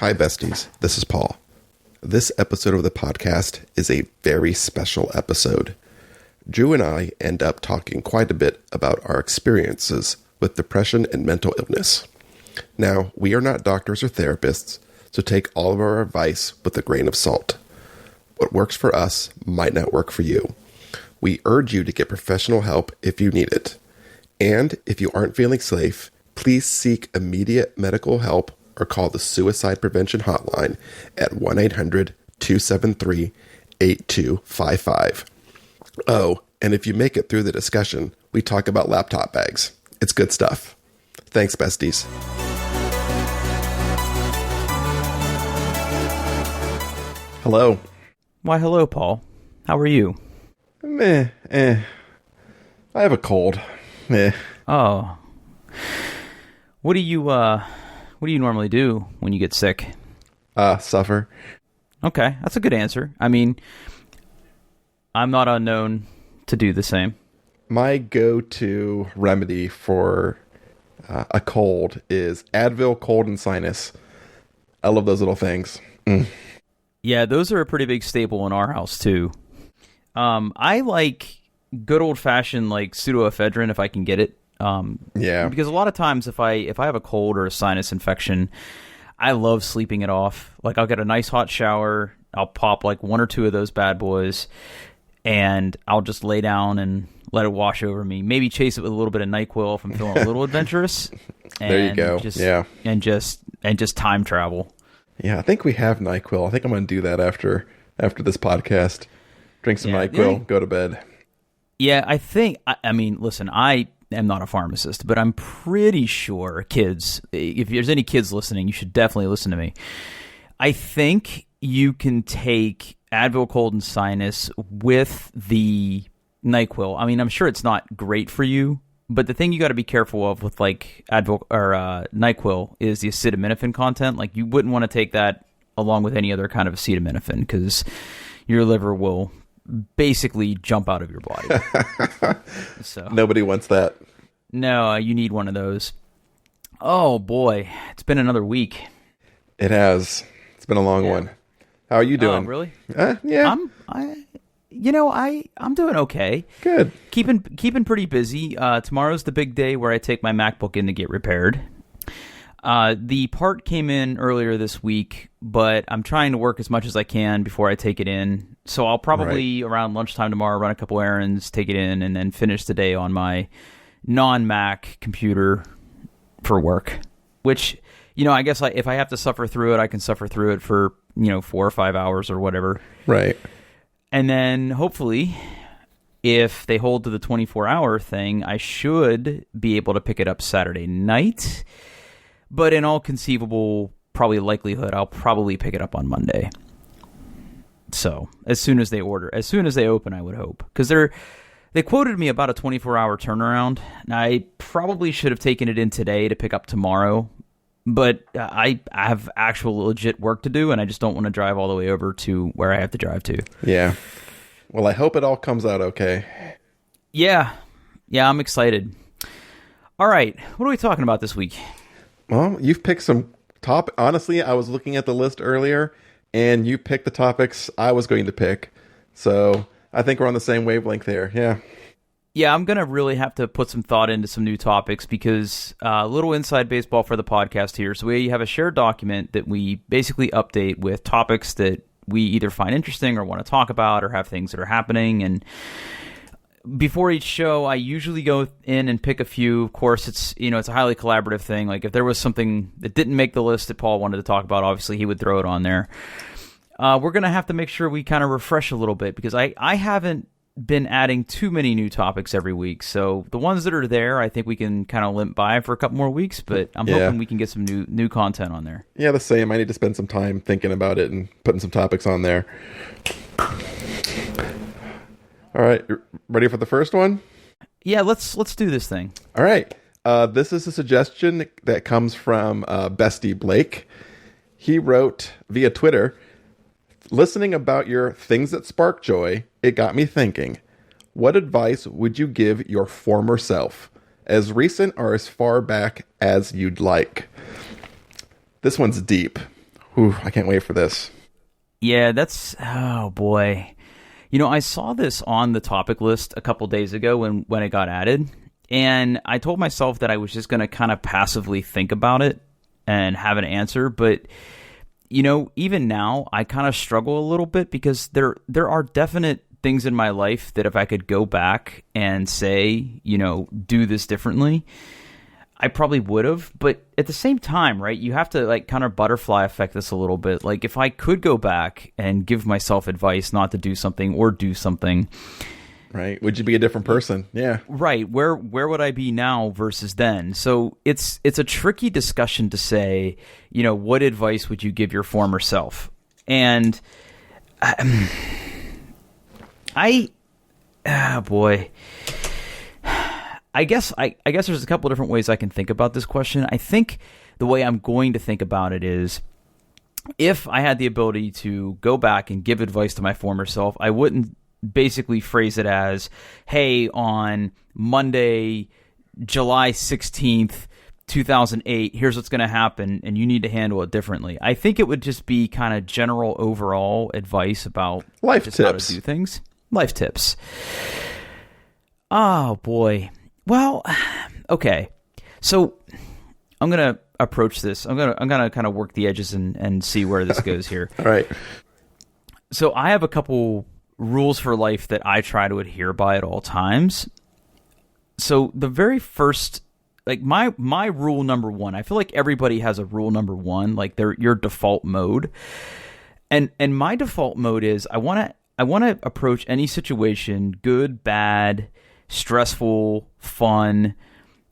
Hi, besties. This is Paul. This episode of the podcast is a very special episode. Drew and I end up talking quite a bit about our experiences with depression and mental illness. Now, we are not doctors or therapists, so take all of our advice with a grain of salt. What works for us might not work for you. We urge you to get professional help if you need it. And if you aren't feeling safe, please seek immediate medical help or call the Suicide Prevention Hotline at 1-800-273-8255. Oh, and if you make it through the discussion, we talk about laptop bags. It's good stuff. Thanks, besties. Hello. Why, hello, Paul. How are you? I have a cold. Oh. What do you normally do when you get sick? Suffer. Okay, that's a good answer. I mean, I'm not unknown to do the same. My go-to remedy for a cold is Advil, cold, and sinus. I love those little things. Yeah, those are a pretty big staple in our house, too. I like good old-fashioned, like, pseudoephedrine if I can get it. Yeah. Because a lot of times if I have a cold or a sinus infection, I love sleeping it off. Like, I'll get a nice hot shower, I'll pop like one or two of those bad boys, and I'll just lay down and let it wash over me. Maybe chase it with a little bit of NyQuil if I'm feeling a little adventurous. And there you go. And just time travel. Yeah, I think we have NyQuil. I think I'm going to do that after this podcast. Drink some NyQuil, go to bed. Yeah, I mean, listen, I am not a pharmacist, but I'm pretty sure kids, if there's any kids listening, you should definitely listen to me. I think you can take Advil, cold, and sinus with the NyQuil. I mean, I'm sure it's not great for you, but the thing you got to be careful of with like Advil or NyQuil is the acetaminophen content. Like, you wouldn't want to take that along with any other kind of acetaminophen because your liver will basically jump out of your body. So nobody wants that. No, you need one of those. Oh boy, it's been another week. It has. It's been a long one. How are you doing? Oh, really? Yeah. I'm doing okay. Good. Keeping pretty busy. Tomorrow's the big day where I take my MacBook in to get repaired. The part came in earlier this week, but I'm trying to work as much as I can before I take it in. So I'll probably around lunchtime tomorrow run a couple errands, take it in, and then finish the day on my non-Mac computer for work. Which, I guess if I have to suffer through it, I can suffer through it for 4 or 5 hours or whatever. Right. And then hopefully, if they hold to the 24-hour thing, I should be able to pick it up Saturday night. But in all conceivable likelihood, I'll probably pick it up on Monday. So as soon as they open, I would hope, because they quoted me about a 24-hour turnaround. Now, I probably should have taken it in today to pick up tomorrow, but I have actual legit work to do, and I just don't want to drive all the way over to where I have to drive to. Yeah. Well, I hope it all comes out okay. Yeah, I'm excited. All right, what are we talking about this week? Well, you've picked some honestly, I was looking at the list earlier, and you picked the topics I was going to pick. So I think we're on the same wavelength there. Yeah. Yeah, I'm going to really have to put some thought into some new topics because a little inside baseball for the podcast here. So we have a shared document that we basically update with topics that we either find interesting or want to talk about or have things that are happening. And before each show, I usually go in and pick a few. Of course, it's it's a highly collaborative thing. Like, if there was something that didn't make the list that Paul wanted to talk about, obviously he would throw it on there. We're going to have to make sure we kind of refresh a little bit because I haven't been adding too many new topics every week. So the ones that are there, I think we can kind of limp by for a couple more weeks, but I'm hoping we can get some new content on there. Yeah, the same. I need to spend some time thinking about it and putting some topics on there. All right, ready for the first one? Yeah, let's do this thing. All right. This is a suggestion that comes from Bestie Blake. He wrote via Twitter, listening about your things that spark joy, it got me thinking. What advice would you give your former self, as recent or as far back as you'd like? This one's deep. Ooh, I can't wait for this. Yeah, oh boy. I saw this on the topic list a couple days ago when it got added, and I told myself that I was just going to kind of passively think about it and have an answer, but even now I kind of struggle a little bit because there are definite things in my life that if I could go back and say, do this differently, I probably would have. But at the same time, right, you have to like kind of butterfly effect this a little bit. Like if I could go back and give myself advice not to do something or do something, right, would you be a different person? Yeah, right. Where would I be now versus then? So it's a tricky discussion to say, what advice would you give your former self? And boy, I guess there's a couple of different ways I can think about this question. I think the way I'm going to think about it is, if I had the ability to go back and give advice to my former self, I wouldn't basically phrase it as, hey, on Monday, July 16th, 2008, here's what's going to happen, and you need to handle it differently. I think it would just be kind of general overall advice about life just tips. How to do things. Life tips. Oh, boy. Well, okay. So I'm going to approach this. I'm going to kind of work the edges and see where this goes here. All right. So I have a couple rules for life that I try to adhere by at all times. So the very first, like my rule number one, I feel like everybody has a rule number one, like your default mode. And my default mode is I want to approach any situation, good, bad, stressful, fun,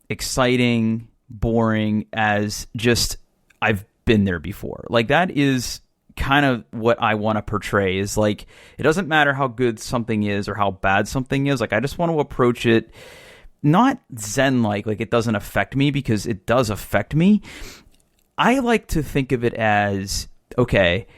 exciting, boring, as just I've been there before. Like that is kind of what I want to portray, is like it doesn't matter how good something is or how bad something is. Like I just want to approach it not zen-like it doesn't affect me, because it does affect me. I like to think of it as, okay,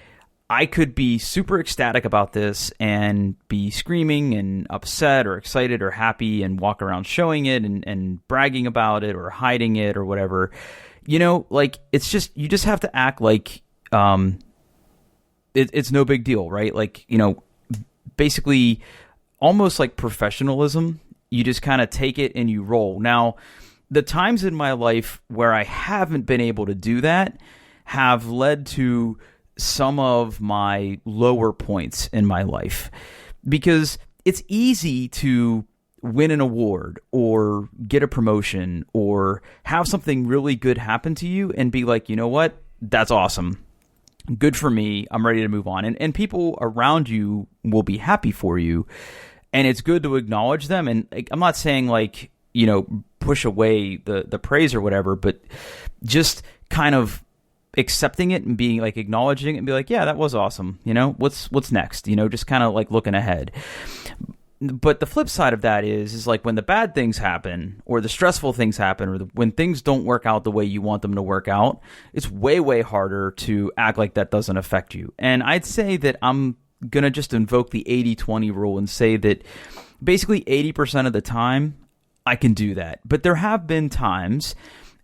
I could be super ecstatic about this and be screaming and upset or excited or happy and walk around showing it and bragging about it or hiding it or whatever. It's just, you just have to act like it's no big deal, right? Like, basically almost like professionalism. You just kind of take it and you roll. Now, the times in my life where I haven't been able to do that have led to some of my lower points in my life, because it's easy to win an award or get a promotion or have something really good happen to you and be like, you know what? That's awesome. Good for me. I'm ready to move on. And people around you will be happy for you. And it's good to acknowledge them. And I'm not saying push away the praise or whatever, but just kind of accepting it and being like acknowledging it and be like, yeah, that was awesome. What's next? Just kind of like looking ahead. But the flip side of that is like when the bad things happen or the stressful things happen or when things don't work out the way you want them to work out, it's way, way harder to act like that doesn't affect you. And I'd say that I'm going to just invoke the 80-20 rule and say that basically 80% of the time I can do that. But there have been times,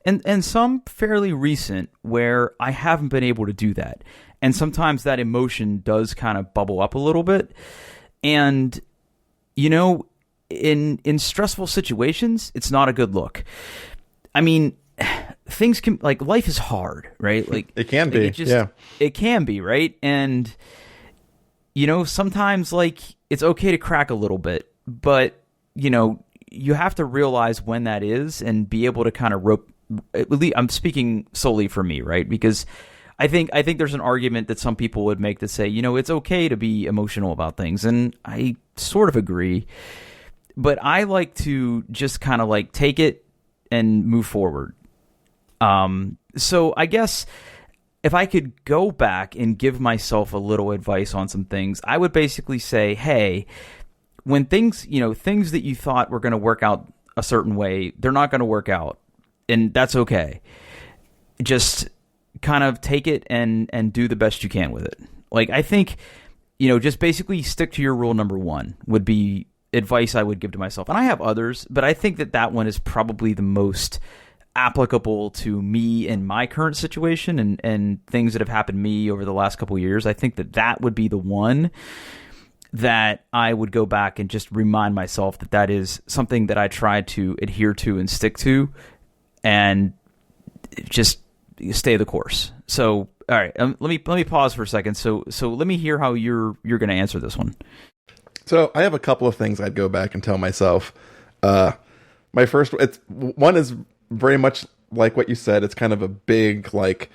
and some fairly recent, where I haven't been able to do that. And sometimes that emotion does kind of bubble up a little bit. And, in stressful situations, it's not a good look. I mean, things can, like, life is hard, right? Like it can be, yeah. It can be, right? And sometimes like it's okay to crack a little bit, but you have to realize when that is and be able to kind of rope. I'm speaking solely for me, right? Because I think there's an argument that some people would make to say, it's okay to be emotional about things, and I sort of agree. But I like to just kind of like take it and move forward. So I guess if I could go back and give myself a little advice on some things, I would basically say, hey, when things that you thought were going to work out a certain way, they're not going to work out. And that's okay. Just kind of take it and do the best you can with it. Like, I think, just basically stick to your rule number one would be advice I would give to myself. And I have others, but I think that one is probably the most applicable to me and my current situation and things that have happened to me over the last couple of years, I think that would be the one that I would go back and just remind myself that is something that I try to adhere to and stick to, and just stay the course. So, all right, let me pause for a second. So let me hear how you're going to answer this one. So I have a couple of things I'd go back and tell myself. My first, one is very much like what you said. It's kind of a big, like,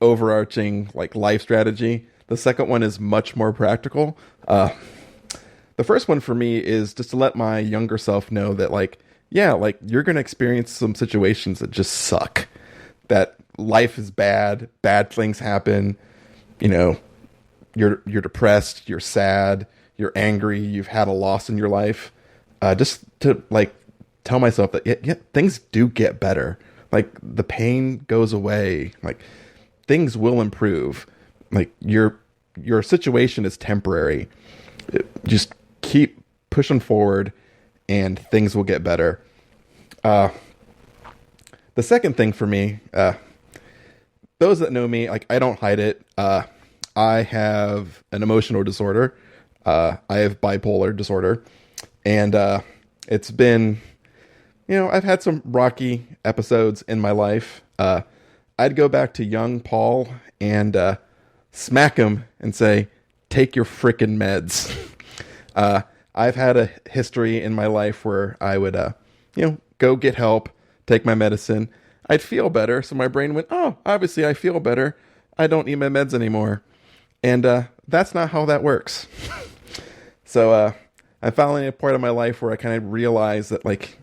overarching, like, life strategy. The second one is much more practical. The first one for me is just to let my younger self know that, like, yeah, like, you're going to experience some situations that just suck. That life is bad things happen, you know, you're depressed, you're sad, you're angry, you've had a loss in your life. Just to, like, tell myself that, yeah, things do get better. Like, the pain goes away. Like, things will improve. Like, your situation is temporary. Just keep pushing forward and things will get better. The second thing for me, those that know me, like, I don't hide it. I have an emotional disorder. I have bipolar disorder. And it's been, I've had some rocky episodes in my life. I'd go back to young Paul and smack him and say, take your frickin' meds. I've had a history in my life where I would, go get help, take my medicine. I'd feel better. So my brain went, oh, obviously I feel better. I don't need my meds anymore. And that's not how that works. So I'm finally at a point of my life where I kind of realize that, like,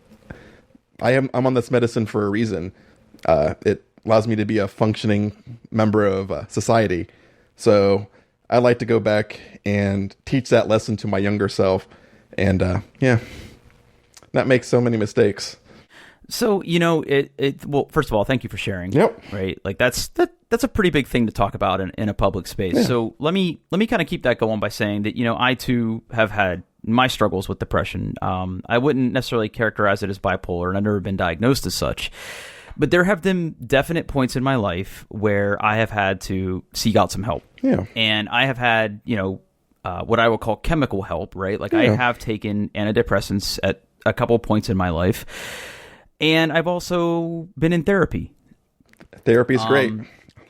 I'm on this medicine for a reason. It allows me to be a functioning member of society. So I like to go back and teach that lesson to my younger self. And not make so many mistakes. So, well, first of all, thank you for sharing. Yep. Right. Like, that's a pretty big thing to talk about in a public space. Yeah. So let me kind of keep that going by saying that, I too have had my struggles with depression. I wouldn't necessarily characterize it as bipolar, and I've never been diagnosed as such. But there have been definite points in my life where I have had to seek out some help. Yeah. And I have had, what I would call chemical help, right? Like, I have taken antidepressants at a couple points in my life. And I've also been in therapy. Therapy is great.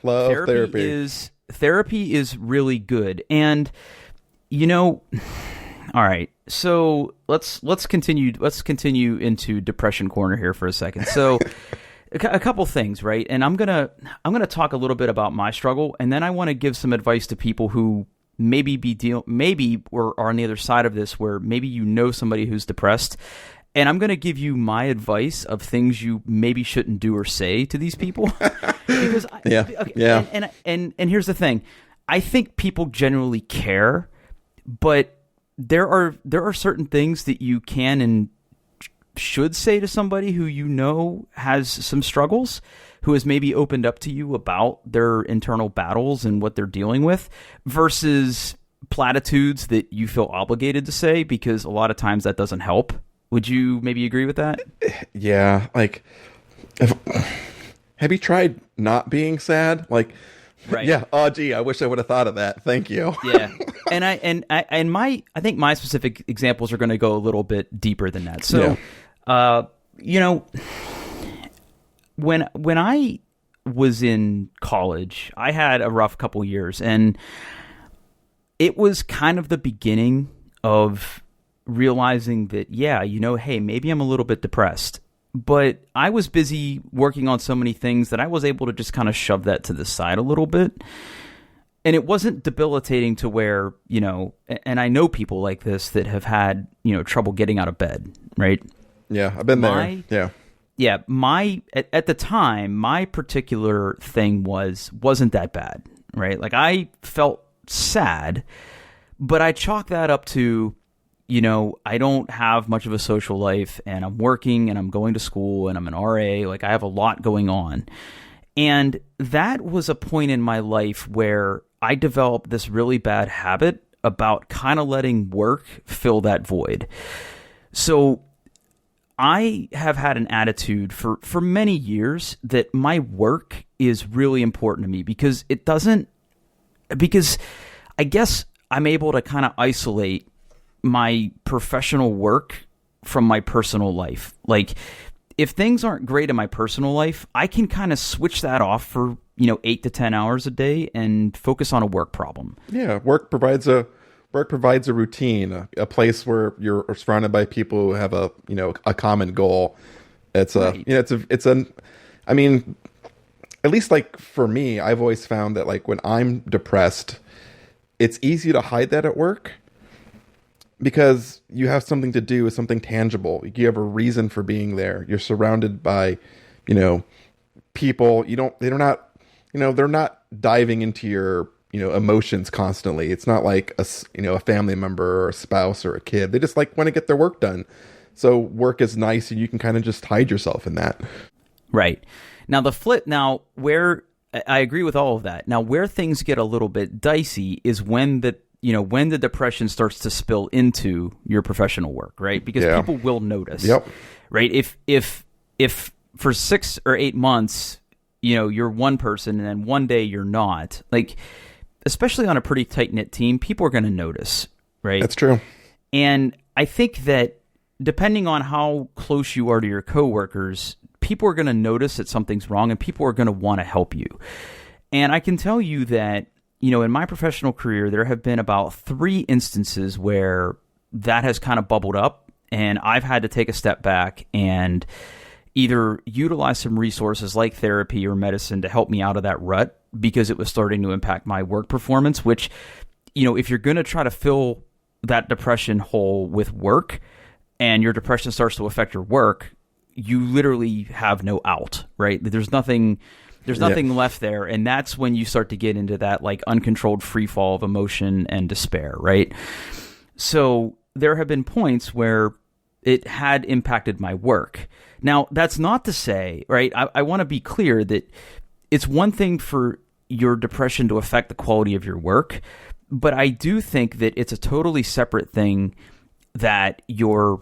Love therapy. Therapy is really good. And, all right. So let's continue into depression corner here for a second. So a couple things, right? And I'm gonna talk a little bit about my struggle, and then I want to give some advice to people who maybe are on the other side of this, where maybe somebody who's depressed. And I'm going to give you my advice of things you maybe shouldn't do or say to these people. Because And here's the thing. I think people generally care, but there are certain things that you can and should say to somebody who has some struggles, who has maybe opened up to you about their internal battles and what they're dealing with, versus platitudes that you feel obligated to say, because a lot of times that doesn't help. Would you maybe agree with that? Yeah. Like, have you tried not being sad? Like, right. Yeah. Oh, gee, I wish I would have thought of that. Thank you. Yeah. And I think my specific examples are going to go a little bit deeper than that. So, when I was in college, I had a rough couple years, and it was kind of the beginning of realizing that, hey, maybe I'm a little bit depressed, but I was busy working on so many things that I was able to just kind of shove that to the side a little bit. And it wasn't debilitating to where, and I know people like this that have had, trouble getting out of bed, right? Yeah, I've been there. Yeah. Yeah, at the time, my particular thing wasn't that bad, right? Like, I felt sad, but I chalked that up to, I don't have much of a social life, and I'm working, and I'm going to school, and I'm an RA. Like, I have a lot going on. And that was a point in my life where I developed this really bad habit about kind of letting work fill that void. So I have had an attitude for many years that my work is really important to me because I guess I'm able to kind of isolate my professional work from my personal life. Like, if things aren't great in my personal life, I can kind of switch that off for, 8 to 10 hours a day and focus on a work problem. Yeah, work provides a routine, a place where you're surrounded by people who have a common goal. It's Right. I mean, at least like for me, I've always found that like when I'm depressed, it's easy to hide that at work because you have something to do, something tangible. You have a reason for being there. You're surrounded by, people. They're not diving into your, emotions constantly. It's not like a family member or a spouse or a kid. They just like want to get their work done. So work is nice and you can kind of just hide yourself in that. Right. Now where I agree with all of that. Now where things get a little bit dicey is when the depression starts to spill into your professional work, right? Because people will notice. Yep. Right? If for 6 or 8 months, you're one person and then one day you're not, like, especially on a pretty tight-knit team, people are going to notice, right? That's true. And I think that depending on how close you are to your coworkers, people are going to notice that something's wrong and people are going to want to help you. And I can tell you that, in my professional career, there have been about 3 instances where that has kind of bubbled up and I've had to take a step back and either utilize some resources like therapy or medicine to help me out of that rut because it was starting to impact my work performance, which, if you're going to try to fill that depression hole with work and your depression starts to affect your work, you literally have no out, right? There's nothing left there. And that's when you start to get into that like uncontrolled free fall of emotion and despair, right? So there have been points where it had impacted my work. Now, that's not to say, right, I want to be clear that it's one thing for your depression to affect the quality of your work, but I do think that it's a totally separate thing that your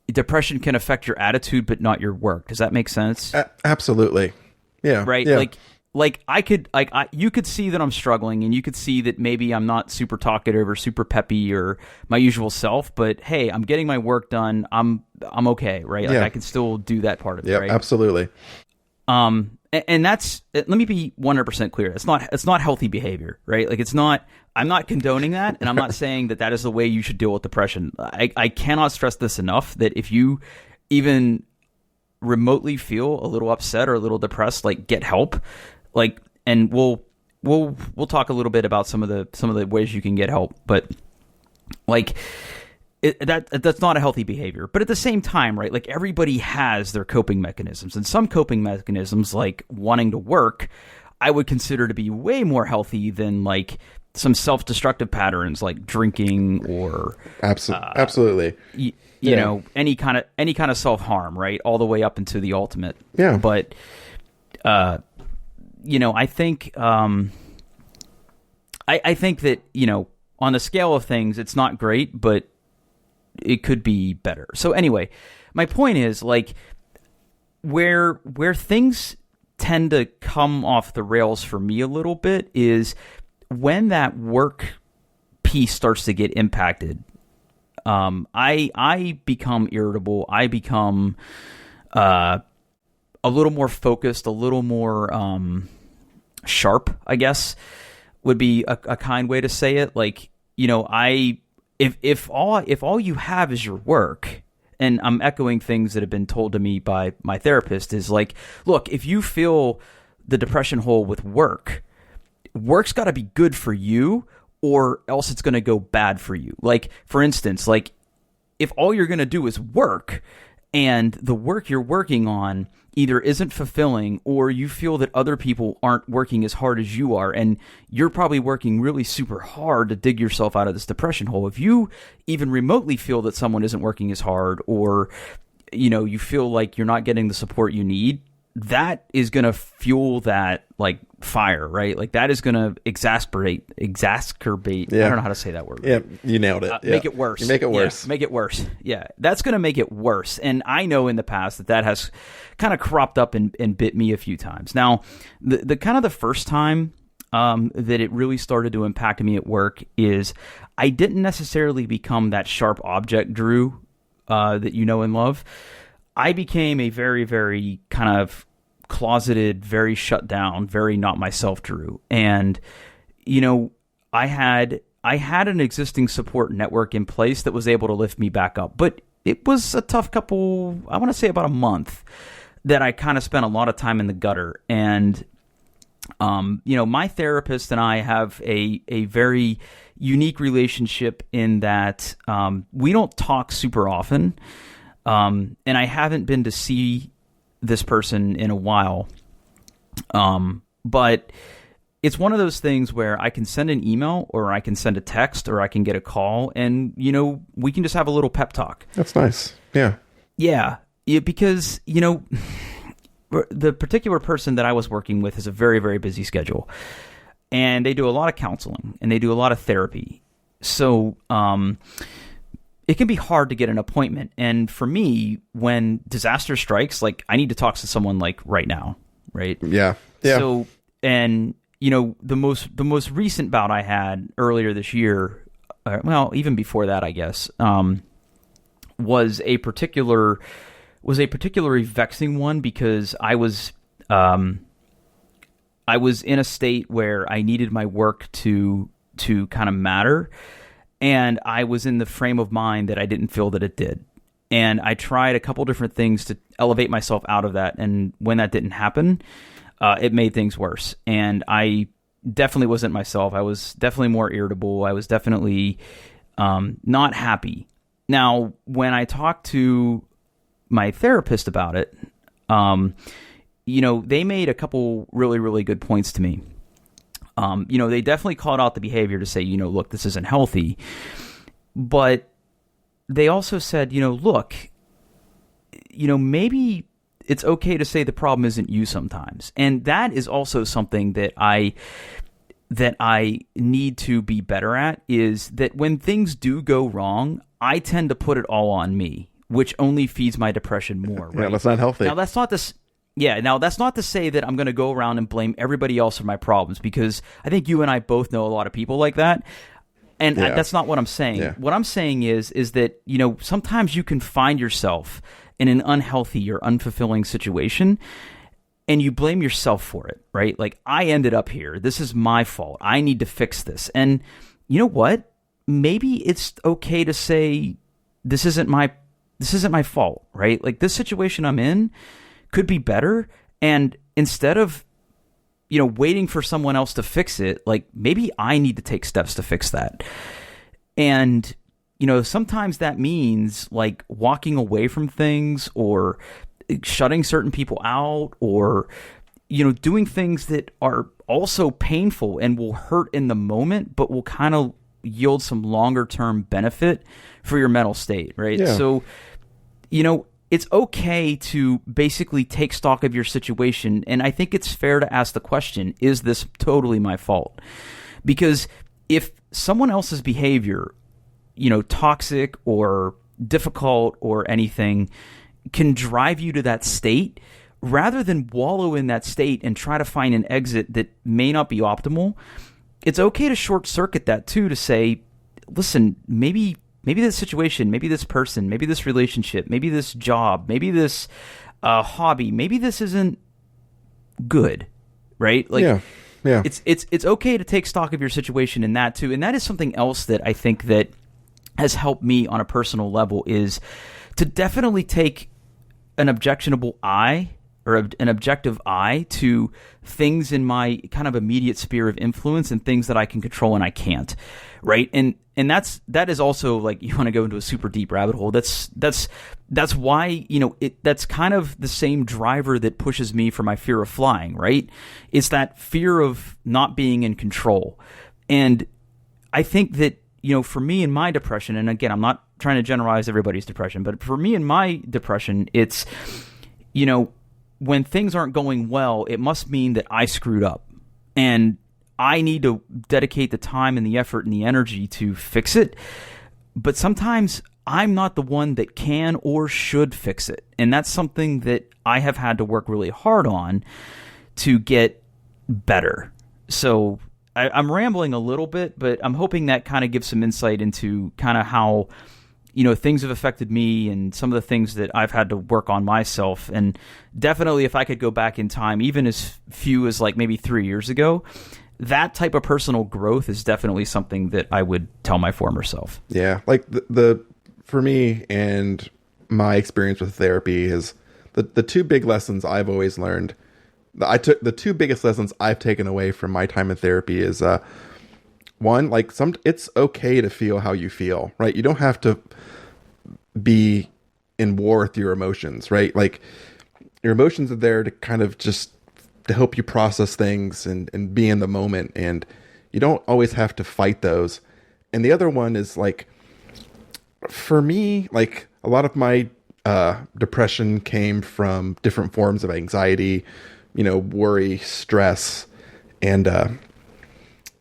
depression can affect your attitude but not your work. Does that make sense? Absolutely. Yeah. Right? Yeah. You could see that I'm struggling and you could see that maybe I'm not super talkative or super peppy or my usual self, but hey, I'm getting my work done. I'm okay, right? Like I can still do that part of it, right? Absolutely. And that's, let me be 100% clear. It's not healthy behavior, right? Like I'm not condoning that. And I'm not saying that is the way you should deal with depression. I cannot stress this enough that if you even remotely feel a little upset or a little depressed, like get help. Like, and we'll talk a little bit about some of the ways you can get help, but like that's not a healthy behavior. But at the same time, right? Like everybody has their coping mechanisms, and some coping mechanisms, like wanting to work, I would consider to be way more healthy than like some self-destructive patterns like drinking or absolutely. You know, any kind of self-harm, right? All the way up into the ultimate. Yeah. But I think I think that, on the scale of things, it's not great, but it could be better. So anyway, my point is like where things tend to come off the rails for me a little bit is when that work piece starts to get impacted. I become irritable. I become a little more focused, a little more sharp, I guess, would be a kind way to say it. Like, if all you have is your work, and I'm echoing things that have been told to me by my therapist, is like, look, if you feel the depression hole with work's got to be good for you, or else it's going to go bad for you. Like, for instance, like if all you're going to do is work and the work you're working on either isn't fulfilling or you feel that other people aren't working as hard as you are and you're probably working really super hard to dig yourself out of this depression hole. If you even remotely feel that someone isn't working as hard or, you feel like you're not getting the support you need, that is going to fuel that like fire, right? Like that is going to exacerbate. Yeah. I don't know how to say that word. Yeah, you nailed it. Make it worse. You make it worse. Yeah, make it worse. Yeah, that's going to make it worse. And I know in the past that has kind of cropped up and bit me a few times. Now, the kind of the first time that it really started to impact me at work is I didn't necessarily become that sharp object, Drew, that you know and love. I became a very, very kind of closeted, very shut down, very not myself, Drew. And, you know, I had an existing support network in place that was able to lift me back up. But it was a tough couple, I want to say about a month, that I kind of spent a lot of time in the gutter. And, you know, my therapist and I have a very unique relationship in that we don't talk super often. And I haven't been to see this person in a while. But it's one of those things where I can send an email or I can send a text or I can get a call and, you know, we can just have a little pep talk. That's nice. Yeah. Yeah. Because, you know, the particular person that I was working with has a very, very busy schedule. And they do a lot of counseling and they do a lot of therapy. So, it can be hard to get an appointment. And for me, when disaster strikes, like I need to talk to someone like right now, right? Yeah. Yeah. So, and you know, the most recent bout I had earlier this year, well, even before that, I guess, was a particularly vexing one because I was in a state where I needed my work to kind of matter. And I was in the frame of mind that I didn't feel that it did. And I tried a couple different things to elevate myself out of that. And when that didn't happen, it made things worse. And I definitely wasn't myself. I was definitely more irritable. I was definitely not happy. Now, when I talked to my therapist about it, you know, they made a couple really, really good points to me. You know, they definitely called out the behavior to say, you know, look, this isn't healthy. But they also said, you know, look, you know, maybe it's okay to say the problem isn't you sometimes. And that is also something that I need to be better at, is that when things do go wrong, I tend to put it all on me, which only feeds my depression more. Right? Yeah, that's not healthy. Now, that's not this. Yeah, now that's not to say that I'm going to go around and blame everybody else for my problems, because I think you and I both know a lot of people like that. And that's not what I'm saying. Yeah. What I'm saying is that, you know, sometimes you can find yourself in an unhealthy or unfulfilling situation and you blame yourself for it, right? Like, I ended up here. This is my fault. I need to fix this. And you know what? Maybe it's okay to say this isn't my fault, right? Like, this situation I'm in could be better, and instead of, you know, waiting for someone else to fix it, like, maybe I need to take steps to fix that. And, you know, sometimes that means like walking away from things or shutting certain people out, or, you know, doing things that are also painful and will hurt in the moment, but will kind of yield some longer term benefit for your mental state, right? Yeah. So, you know, it's okay to basically take stock of your situation. And I think it's fair to ask the question, is this totally my fault? Because if someone else's behavior, you know, toxic or difficult or anything, can drive you to that state, rather than wallow in that state and try to find an exit that may not be optimal, it's okay to short circuit that too, to say, listen, maybe this situation, maybe this person, maybe this relationship, maybe this job, maybe this hobby, maybe this isn't good, right? Like, yeah. It's okay to take stock of your situation in that too. And that is something else that I think that has helped me on a personal level, is to definitely take an objectionable eye, or an objective eye, to things in my kind of immediate sphere of influence and things that I can control and I can't, right? And that is also, like, you want to go into a super deep rabbit hole. That's why, you know, that's kind of the same driver that pushes me for my fear of flying, right? It's that fear of not being in control. And I think that, you know, for me in my depression, and again, I'm not trying to generalize everybody's depression, but for me in my depression, it's, you know, when things aren't going well, it must mean that I screwed up. And I need to dedicate the time and the effort and the energy to fix it. But sometimes I'm not the one that can or should fix it. And that's something that I have had to work really hard on to get better. So I'm rambling a little bit, but I'm hoping that kind of gives some insight into kind of how, things have affected me and some of the things that I've had to work on myself. And definitely if I could go back in time, even as few as like maybe 3 years ago, that type of personal growth is definitely something that I would tell my former self. Yeah. Like for me and my experience with therapy is the two big lessons I've always learned. The two biggest lessons I've taken away from my time in therapy is, one, like it's okay to feel how you feel, right? You don't have to be in war with your emotions, right? Like your emotions are there to kind of just to help you process things and be in the moment. And you don't always have to fight those. And the other one is like, for me, like a lot of my depression came from different forms of anxiety, worry, stress. And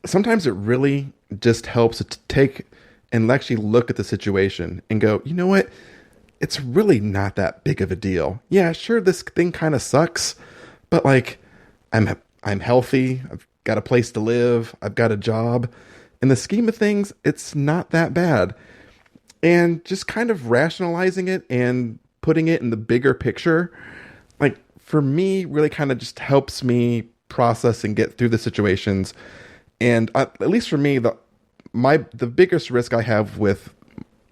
sometimes it really just helps to take and actually look at the situation and go, you know what? It's really not that big of a deal. Yeah, sure, this thing kind of sucks, but like I'm healthy. I've got a place to live. I've got a job. In the scheme of things, it's not that bad. And just kind of rationalizing it and putting it in the bigger picture, like for me, really kind of just helps me process and get through the situations. And at least for me, the biggest risk I have with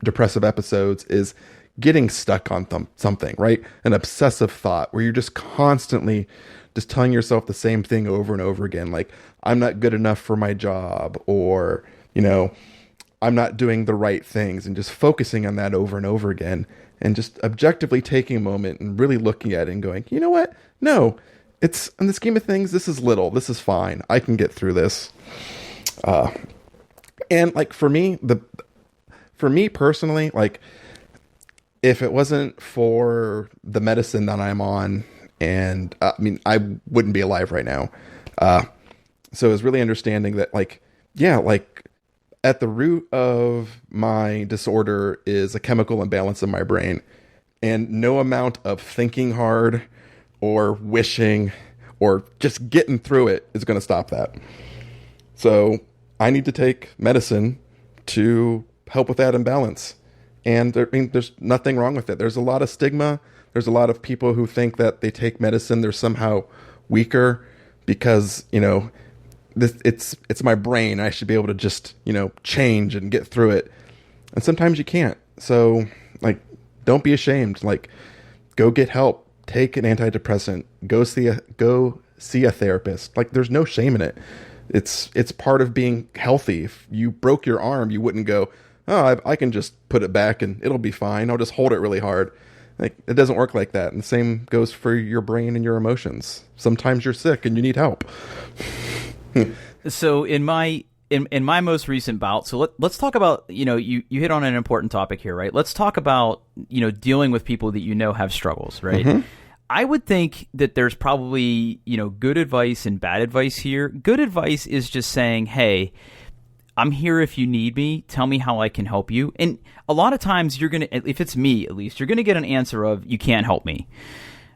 depressive episodes is getting stuck on something, right? An obsessive thought where you're just constantly just telling yourself the same thing over and over again. Like, I'm not good enough for my job, or, I'm not doing the right things, and just focusing on that over and over again, and just objectively taking a moment and really looking at it and going, you know what? No, it's in the scheme of things, this is little, this is fine. I can get through this. And like for me personally, like if it wasn't for the medicine that I'm on, and I wouldn't be alive right now. So it was really understanding that like at the root of my disorder is a chemical imbalance in my brain, and no amount of thinking hard or wishing or just getting through it is going to stop that. So I need to take medicine to help with that imbalance. And there's nothing wrong with it. There's a lot of stigma. There's a lot of people who think that they take medicine, they're somehow weaker because, it's my brain. I should be able to just, change and get through it. And sometimes you can't. So like, don't be ashamed. Like, go get help, take an antidepressant, go see a therapist. Like, there's no shame in it. It's part of being healthy. If you broke your arm, you wouldn't go, oh, I can just put it back and it'll be fine. I'll just hold it really hard. Like, it doesn't work like that. And the same goes for your brain and your emotions. Sometimes you're sick and you need help. So in my most recent bout, so let's talk about, you hit on an important topic here, right? Let's talk about, dealing with people that have struggles, right? Mm-hmm. I would think that there's probably, good advice and bad advice here. Good advice is just saying, hey, I'm here if you need me. Tell me how I can help you. And a lot of times you're going to, if it's me at least, you're going to get an answer of, you can't help me,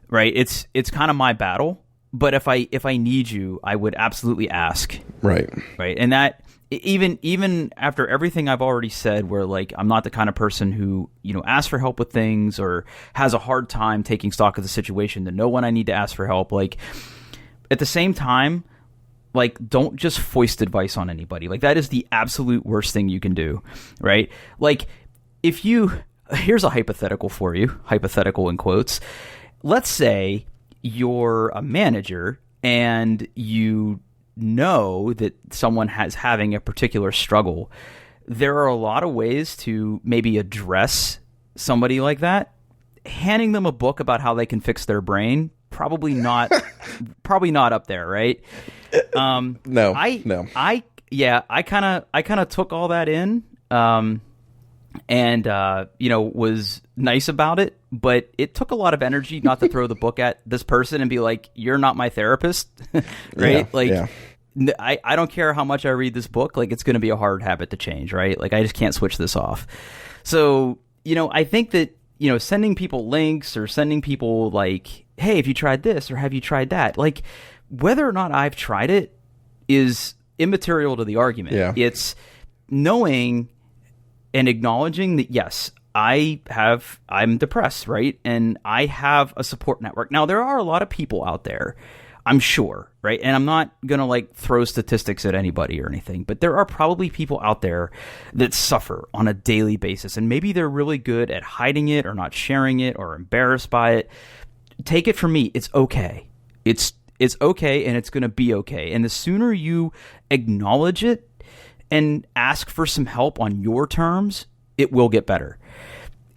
right? It's kind of my battle. But if I need you, I would absolutely ask. Right. Right. And that, even after everything I've already said, where like I'm not the kind of person who, asks for help with things or has a hard time taking stock of the situation, to know when I need to ask for help. Like, at the same time, like, don't just foist advice on anybody. Like, that is the absolute worst thing you can do, right? Like, here's a hypothetical for you, hypothetical in quotes. Let's say you're a manager and you know that someone having a particular struggle. There are a lot of ways to maybe address somebody like that. Handing them a book about how they can fix their brain, probably not up there, right? No. I kind of took all that in. and was nice about it, but it took a lot of energy not to throw the book at this person and be like, you're not my therapist. Right? I don't care how much I read this book, like it's going to be a hard habit to change, right? Like I just can't switch this off. So, I think that, sending people links or sending people like, hey, have you tried this or have you tried that? Like whether or not I've tried it is immaterial to the argument. Yeah. It's knowing and acknowledging that, yes, I'm depressed, right? And I have a support network. Now, there are a lot of people out there, I'm sure, right? And I'm not going to like throw statistics at anybody or anything, but there are probably people out there that suffer on a daily basis. And maybe they're really good at hiding it or not sharing it or embarrassed by it. Take it from me, it's okay. It's okay, and it's going to be okay. And the sooner you acknowledge it and ask for some help on your terms, it will get better.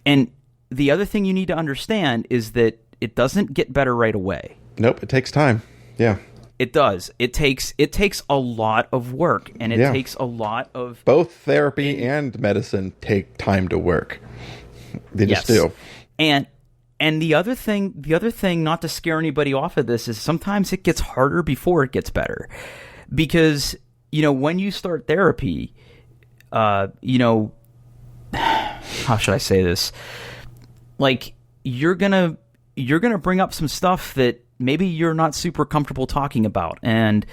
And the other thing you need to understand is that it doesn't get better right away. Nope, it takes time. Yeah. It does. It takes a lot of work, and it takes a lot of... Both therapy and medicine take time to work. They just do. And the other thing, not to scare anybody off of this, is sometimes it gets harder before it gets better. Because, when you start therapy, how should I say this? Like, you're gonna bring up some stuff that maybe you're not super comfortable talking about. And,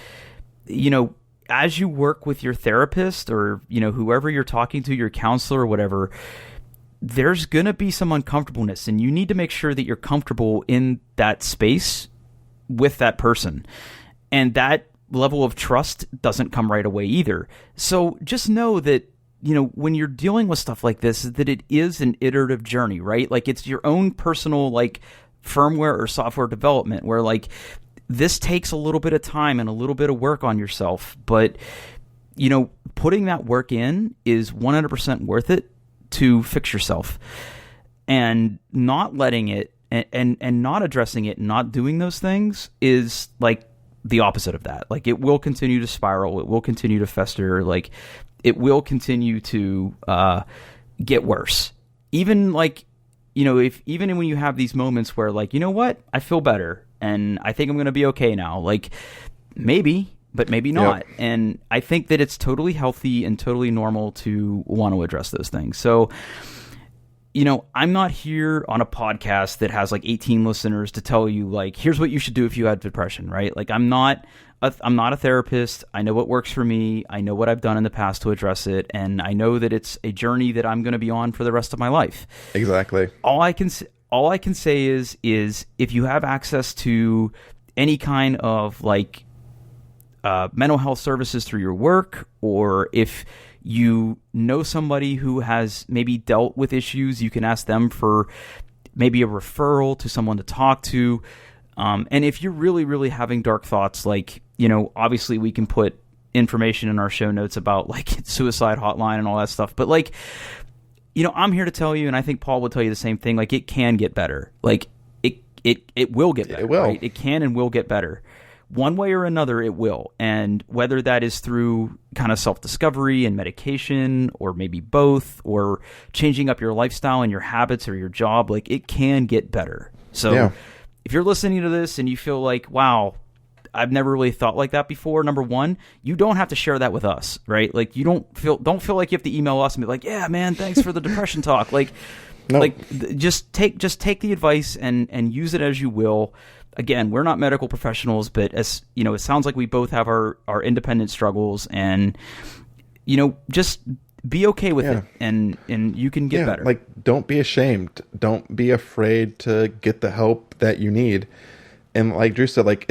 as you work with your therapist or, whoever you're talking to, your counselor or whatever, there's going to be some uncomfortableness, and you need to make sure that you're comfortable in that space with that person. And that level of trust doesn't come right away either. So just know that, when you're dealing with stuff like this, that it is an iterative journey, right? Like it's your own personal, like, firmware or software development where, like, this takes a little bit of time and a little bit of work on yourself. But, putting that work in is 100% worth it to fix yourself. And not letting it and not addressing it and not doing those things is like the opposite of that. Like it will continue to spiral. It will continue to fester. Like it will continue to get worse. Even like, even when you have these moments where like, you know what, I feel better and I think I'm going to be okay now. Like maybe, but maybe not. Yep. And I think that it's totally healthy and totally normal to want to address those things. So, I'm not here on a podcast that has like 18 listeners to tell you like, here's what you should do if you had depression, right? Like I'm not a therapist. I know what works for me. I know what I've done in the past to address it. And I know that it's a journey that I'm going to be on for the rest of my life. Exactly. All I can say is if you have access to any kind of like mental health services through your work, or if you know somebody who has maybe dealt with issues, you can ask them for maybe a referral to someone to talk to. And if you're really, really having dark thoughts, like, obviously we can put information in our show notes about like suicide hotline and all that stuff. But like, I'm here to tell you, and I think Paul will tell you the same thing. Like it can get better. Like it will get better. It will. Right? It can and will get better. One way or another, it will. And whether that is through kind of self-discovery and medication, or maybe both, or changing up your lifestyle and your habits or your job, like it can get better. So if you're listening to this and you feel like, wow, I've never really thought like that before, number one, you don't have to share that with us, right? Like you don't feel like you have to email us and be like, yeah, man, thanks for the depression talk. Like, no. Like just take the advice and use it as you will. Again, we're not medical professionals, but as it sounds like we both have our independent struggles, and just be okay with it, and you can get better. Like, don't be ashamed. Don't be afraid to get the help that you need. And like Drew said, like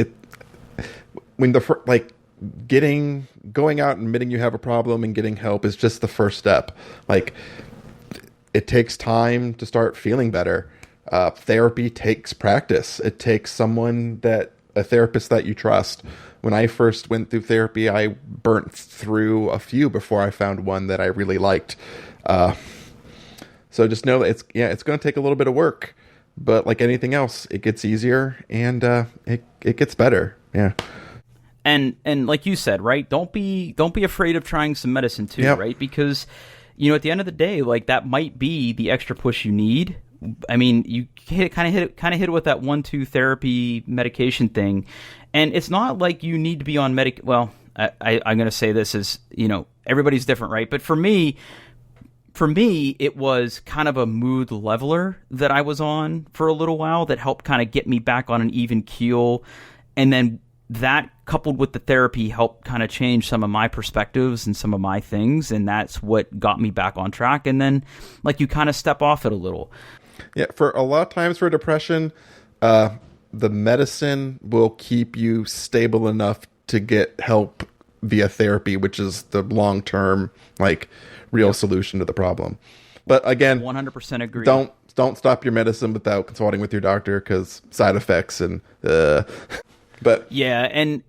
going out and admitting you have a problem and getting help is just the first step. Like, it takes time to start feeling better. Therapy takes practice. It takes a therapist that you trust. When I first went through therapy, I burnt through a few before I found one that I really liked. So just know that it's going to take a little bit of work, but like anything else, it gets easier and it gets better. Yeah. And like you said, right? Don't be afraid of trying some medicine too, right? Because at the end of the day, like that might be the extra push you need. I mean, you kind of hit it with that 1-2 therapy medication thing, and it's not like you need to be on Well, I'm going to say this as everybody's different, right? But for me, it was kind of a mood leveler that I was on for a little while that helped kind of get me back on an even keel, and then that coupled with the therapy helped kind of change some of my perspectives and some of my things, and that's what got me back on track. And then, like, you kind of step off it a little. Yeah, for a lot of times for depression, the medicine will keep you stable enough to get help via therapy, which is the long-term, like, real solution to the problem. But again, 100% agree. Don't stop your medicine without consulting with your doctor, because side effects and but yeah, and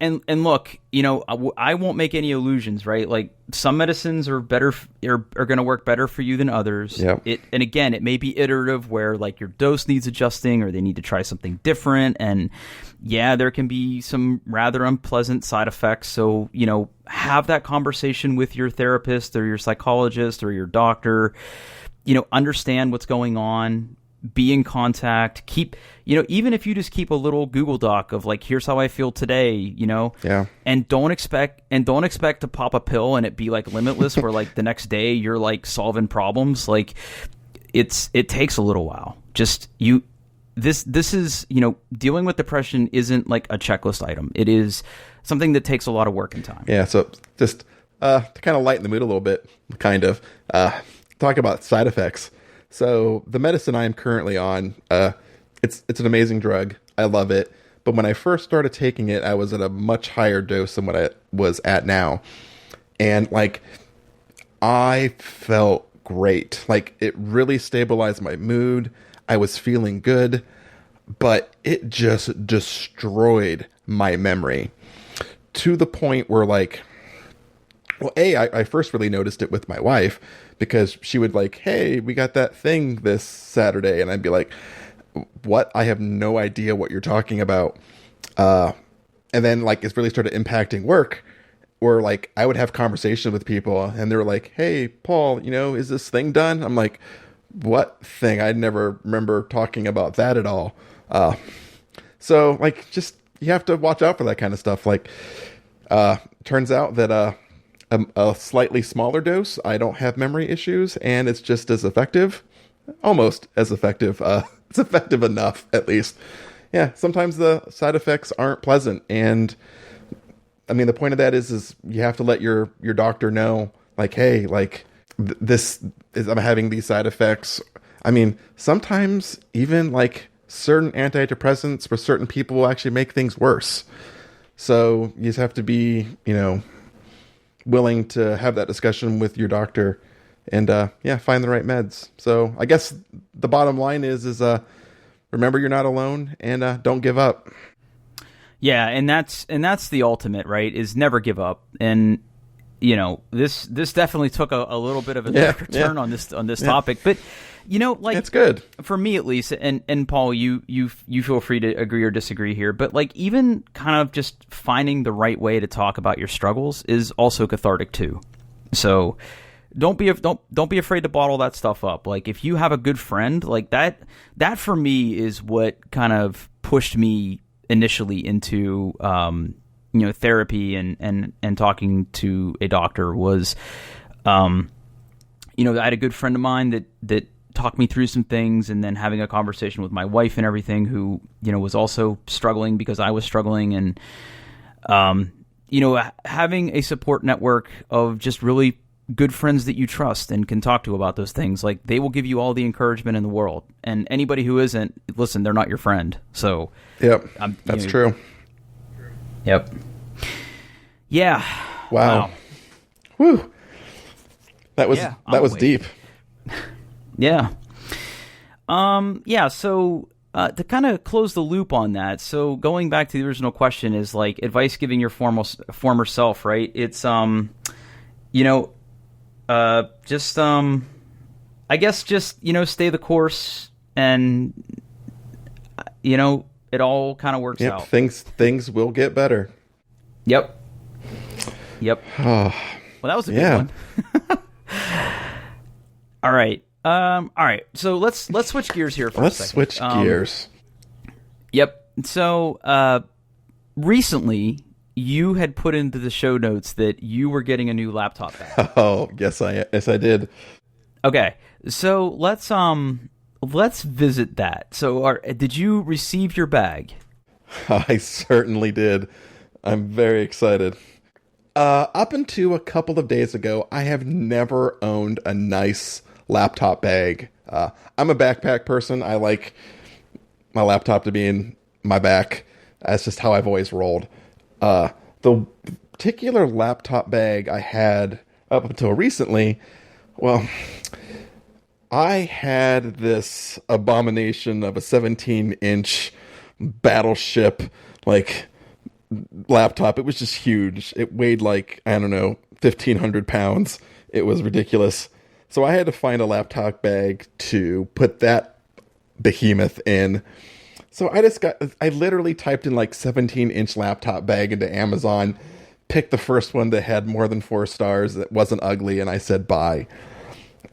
look, I won't make any illusions, right? Like, some medicines are better, are going to work better for you than others. Yep. And again, it may be iterative, where like your dose needs adjusting, or they need to try something different. And yeah, there can be some rather unpleasant side effects. So have that conversation with your therapist or your psychologist or your doctor. Understand what's going on. Be in contact. Keep, even if you just keep a little Google Doc of like, here's how I feel today, Yeah. And don't expect to pop a pill and it be like limitless where like the next day you're like solving problems. Like, it takes a little while. Just this is, dealing with depression isn't like a checklist item. It is something that takes a lot of work and time. Yeah. So just to kind of lighten the mood a little bit, talk about side effects. So the medicine I am currently on, it's an amazing drug. I love it. But when I first started taking it, I was at a much higher dose than what I was at now. And like, I felt great. Like, it really stabilized my mood. I was feeling good, but it just destroyed my memory to the point where like, well, I first really noticed it with my wife, because she would like, hey, we got that thing this Saturday. And I'd be like, what? I have no idea what you're talking about. And then like, it's really started impacting work, where like I would have conversations with people and they were like, hey, Paul, is this thing done? I'm like, what thing? I never remember talking about that at all. So like, just, you have to watch out for that kind of stuff. Like, turns out that, a slightly smaller dose, I don't have memory issues, and it's just as effective, almost as effective. It's effective enough, at least. Yeah, sometimes the side effects aren't pleasant, and I mean, the point of that is you have to let your doctor know, like, hey, like, I'm having these side effects. I mean, sometimes even like certain antidepressants for certain people will actually make things worse. So you just have to be, willing to have that discussion with your doctor and find the right meds. So I guess the bottom line is remember you're not alone, and don't give up. Yeah, and that's the ultimate, right? Is never give up. And this definitely took a little bit of a darker turn on this topic, but like, it's good for me at least. And Paul, you feel free to agree or disagree here, but like, even kind of just finding the right way to talk about your struggles is also cathartic too. So don't be afraid to bottle that stuff up. Like, if you have a good friend like that for me is what kind of pushed me initially into therapy and talking to a doctor was, I had a good friend of mine that talked me through some things, and then having a conversation with my wife and everything, who, was also struggling because I was struggling, and, having a support network of just really good friends that you trust and can talk to about those things. Like, they will give you all the encouragement in the world, and anybody who isn't, listen, they're not your friend. So, yep, that's true. Yep. Yeah. Wow. Whew. That was deep. Yeah. So to kind of close the loop on that, so going back to the original question is like advice giving your former self, right? It's I guess just stay the course, and it all kind of works out. Things will get better. Yep. Well, that was a good one. All right. All right. So let's switch gears here for a second. Let's switch gears. Yep. So recently, you had put into the show notes that you were getting a new laptop bag. Oh, yes, I did. Okay. So let's visit that. So did you receive your bag? I certainly did. I'm very excited. Up until a couple of days ago, I have never owned a nice laptop bag. I'm a backpack person. I like my laptop to be in my back. That's just how I've always rolled. The particular laptop bag I had up until recently, well, I had this abomination of a 17-inch battleship, laptop. It was just huge. It weighed 1,500 pounds. It was ridiculous. So I had to find a laptop bag to put that behemoth in. So I literally typed in 17-inch laptop bag into Amazon, picked the first one that had more than 4 stars, that wasn't ugly, and I said buy.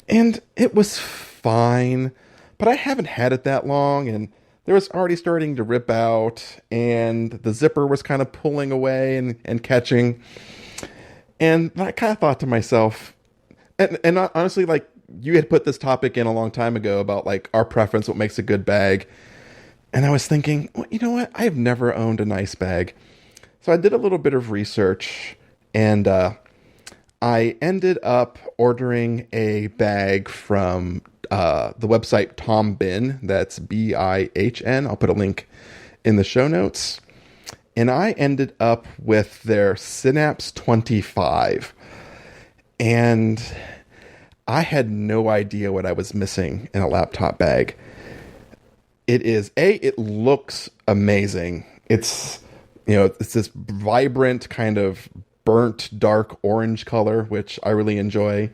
And it was fine, but I haven't had it that long, and there was already starting to rip out, and the zipper was kind of pulling away and catching. And I kind of thought to myself, and honestly, you had put this topic in a long time ago about our preference, what makes a good bag. And I was thinking, well, you know what? I have never owned a nice bag. So I did a little bit of research, and I ended up ordering a bag from the website Tom Bin. That's BIHN. I'll put a link in the show notes. And I ended up with their Synapse 25. And I had no idea what I was missing in a laptop bag. It looks amazing. It's this vibrant kind of burnt dark orange color, which I really enjoy.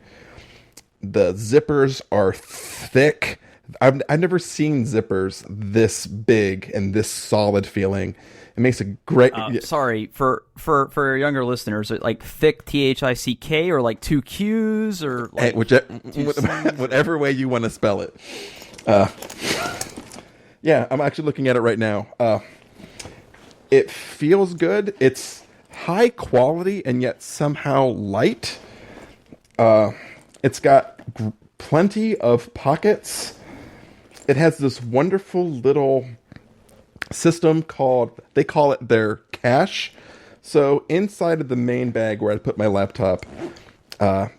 The zippers are thick. I've never seen zippers this big and this solid feeling. It makes a great. Sorry for your younger listeners. Thick THICK or 2 Q's or whatever way you want to spell it. Yeah, I'm actually looking at it right now. It feels good. It's high quality and yet somehow light. It's got plenty of pockets. It has this wonderful little system they call it their cache. So inside of the main bag where I put my laptop,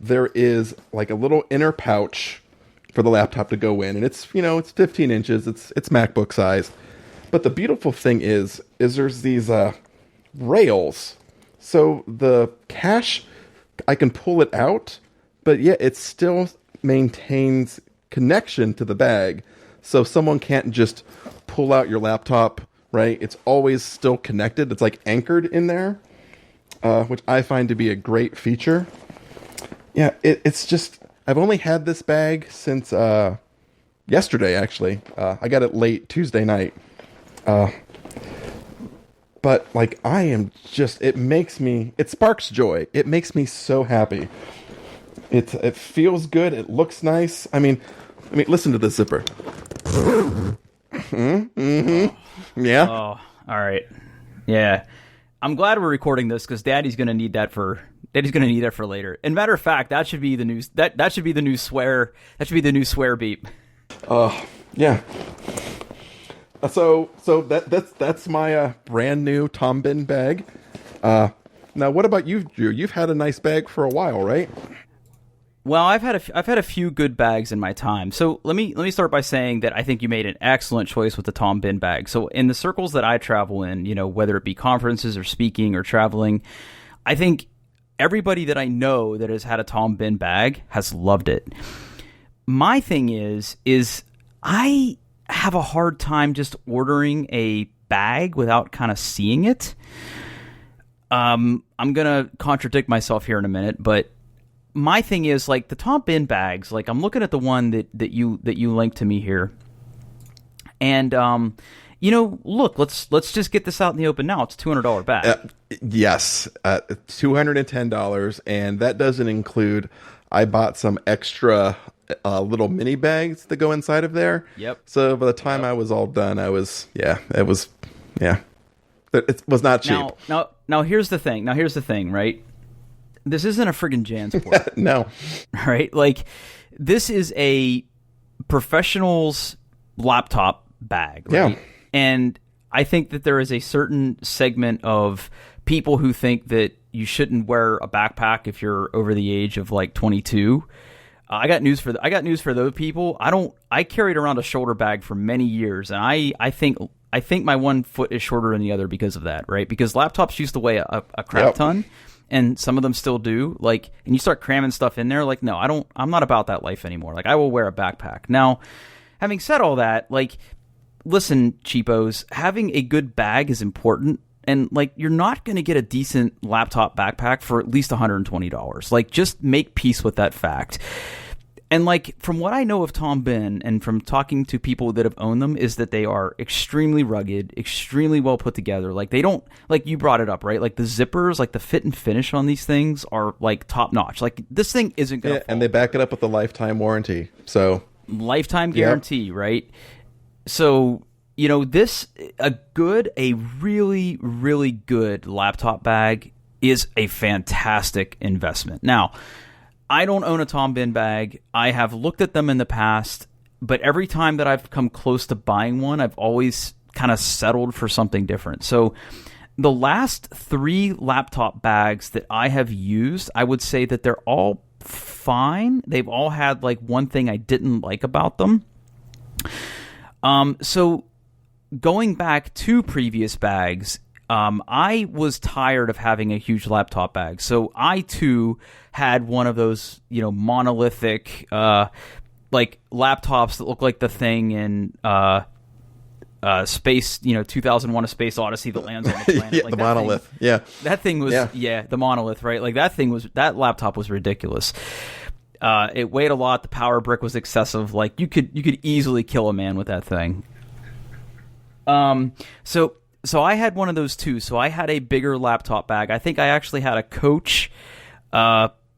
there is a little inner pouch for the laptop to go in, and it's 15 inches. It's MacBook size. But the beautiful thing is there's these rails. So the cache, I can pull it out, but yet it still maintains connection to the bag. So someone can't just pull out your laptop, right? It's always still connected. It's anchored in there, which I find to be a great feature. Yeah, it's just, I've only had this bag since yesterday, actually. I got it late Tuesday night. But I am just, it sparks joy. It makes me so happy. It feels good. It looks nice. I mean, listen to this zipper. Mm-hmm. Yeah. Oh, all right. Yeah. I'm glad we're recording this because Daddy's going to need that for later. And matter of fact, that should be the news. That should be the new swear. That should be the new swear beep. Yeah. So that's my brand new Tom Bin bag. Now, what about you, Drew? You've had a nice bag for a while, right? Well, I've had a few good bags in my time. So let me start by saying that I think you made an excellent choice with the Tom Bin bag. So in the circles that I travel in, whether it be conferences or speaking or traveling, I think everybody that I know that has had a Tom Bin bag has loved it. My thing is I have a hard time just ordering a bag without kind of seeing it. I'm gonna contradict myself here in a minute, but my thing is the Tom Bin bags. I'm looking at the one that you linked to me here, and look, let's just get this out in the open now. It's a $200 bag. Yes, $210, and that doesn't include. I bought some extra little mini bags that go inside of there. Yep. So by the time I was all done, it was It was not cheap. Now here's the thing, right? This isn't a friggin' JanSport. No. Right? Like, this is a professional's laptop bag, right? Yeah. And I think that there is a certain segment of people who think that you shouldn't wear a backpack if you're over the age of like 22. I got news for those people. I carried around a shoulder bag for many years, and I think my one foot is shorter than the other because of that, right? Because laptops used to weigh a crap ton, and some of them still do. Like, and you start cramming stuff in there. Like, no, I'm not about that life anymore. Like, I will wear a backpack. Now, having said all that, like, listen, cheapos, having a good bag is important. And, like, you're not going to get a decent laptop backpack for at least $120. Like, just make peace with that fact. And, like, from what I know of Tom Bin and from talking to people that have owned them is that they are extremely rugged, extremely well put together. Like, they don't, like, you brought it up, right? Like, the zippers, like, the fit and finish on these things are, like, top notch. Like, this thing isn't going to fall. And they back it up with a lifetime warranty. So, lifetime guarantee, right? So, a really, really good laptop bag is a fantastic investment. Now, I don't own a Tom Bin bag. I have looked at them in the past, but every time that I've come close to buying one, I've always kind of settled for something different. So the last 3 laptop bags that I have used, I would say that they're all fine. They've all had like one thing I didn't like about them. So going back to previous bags, I was tired of having a huge laptop bag. So I, too, had one of those, monolithic, like, laptops that look like the thing in Space, 2001: A Space Odyssey that lands on the planet. Yeah, like the monolith. That thing was, the monolith, right? Like, that laptop was ridiculous. It weighed a lot. The power brick was excessive. Like, you could easily kill a man with that thing. So I had one of those too. So I had a bigger laptop bag. I think I actually had a Coach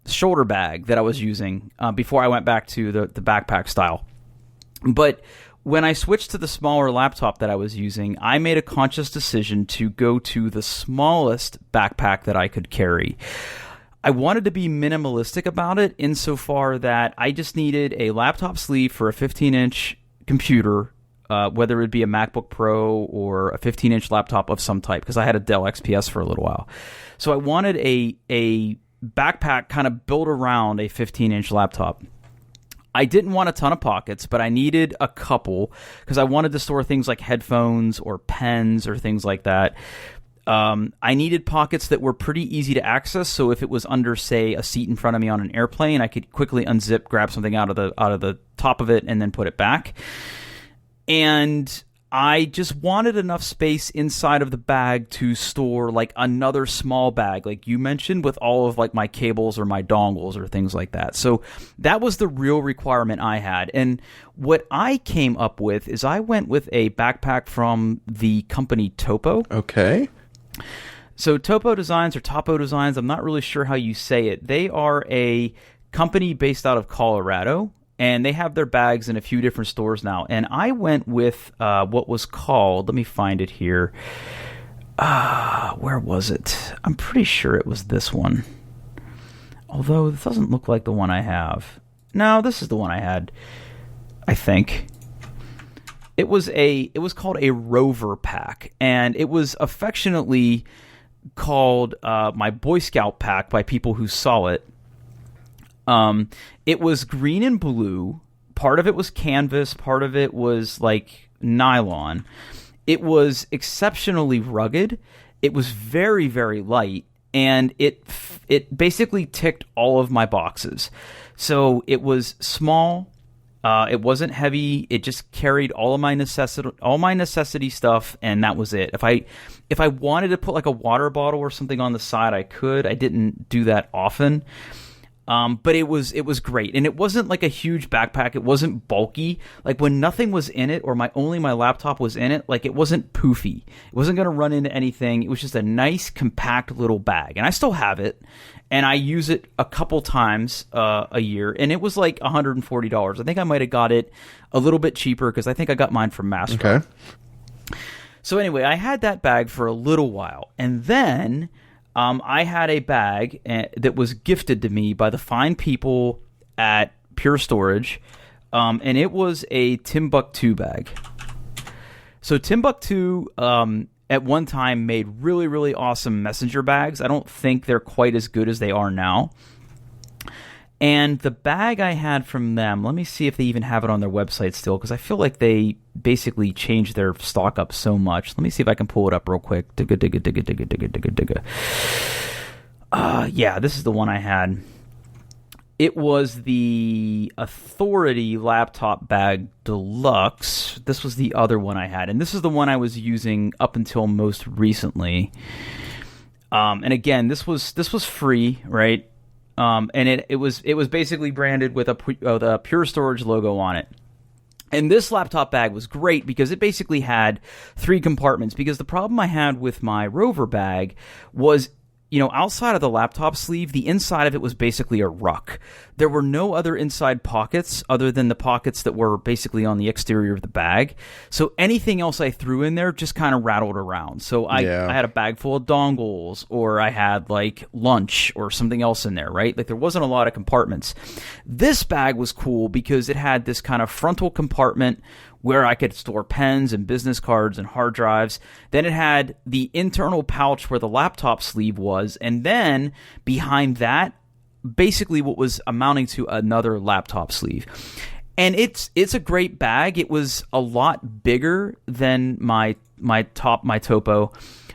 shoulder bag that I was using before I went back to the backpack style. But when I switched to the smaller laptop that I was using, I made a conscious decision to go to the smallest backpack that I could carry. I wanted to be minimalistic about it insofar that I just needed a laptop sleeve for a 15-inch computer, whether it be a MacBook Pro or a 15-inch laptop of some type, because I had a Dell XPS for a little while. So I wanted a backpack kind of built around a 15-inch laptop. I didn't want a ton of pockets, but I needed a couple because I wanted to store things like headphones or pens or things like that. I needed pockets that were pretty easy to access, so if it was under, say, a seat in front of me on an airplane, I could quickly unzip, grab something out of the top of it, and then put it back. And I just wanted enough space inside of the bag to store like another small bag, like you mentioned, with all of like my cables or my dongles or things like that. So that was the real requirement I had. And what I came up with is I went with a backpack from the company Topo. Okay. So Topo Designs or Topo Designs, I'm not really sure how you say it. They are a company based out of Colorado. And they have their bags in a few different stores now. And I went with what was called, let me find it here. Where was it? I'm pretty sure it was this one. Although it doesn't look like the one I have. No, this is the one I had, I think. It was called a Rover pack. And it was affectionately called my Boy Scout pack by people who saw it. It was green and blue. Part of it was canvas. Part of it was like nylon. It was exceptionally rugged. It was very, very light, and it basically ticked all of my boxes. So it was small. It wasn't heavy. It just carried all my necessity stuff, and that was it. If I wanted to put like a water bottle or something on the side, I could. I didn't do that often. But it was great, and it wasn't like a huge backpack. It wasn't bulky. Like when nothing was in it, or my laptop was in it, like it wasn't poofy. It wasn't going to run into anything. It was just a nice, compact little bag, and I still have it, and I use it a couple times a year, and it was like $140. I think I might have got it a little bit cheaper because I think I got mine from Master. Okay. So anyway, I had that bag for a little while, and then I had a bag that was gifted to me by the fine people at Pure Storage, and it was a Timbuktu bag. So Timbuktu at one time made really, really awesome messenger bags. I don't think they're quite as good as they are now. And the bag I had from them, let me see if they even have it on their website still, because I feel like they basically changed their stock up so much. Let me see if I can pull it up real quick. Yeah, this is the one I had. It was the Authority Laptop Bag Deluxe. This was the other one I had, and this is the one I was using up until most recently. And again, this was free, right? And it was basically branded with a Pure Storage logo on it. And this laptop bag was great because it basically had 3 compartments. Because the problem I had with my Rover bag was, outside of the laptop sleeve, the inside of it was basically a ruck. There were no other inside pockets other than the pockets that were basically on the exterior of the bag. So anything else I threw in there just kind of rattled around. So I had a bag full of dongles, or I had like lunch or something else in there, right? Like there wasn't a lot of compartments. This bag was cool because it had this kind of frontal compartment where I could store pens and business cards and hard drives. Then it had the internal pouch where the laptop sleeve was, and then behind that, basically what was amounting to another laptop sleeve. And it's a great bag. It was a lot bigger than my Topo,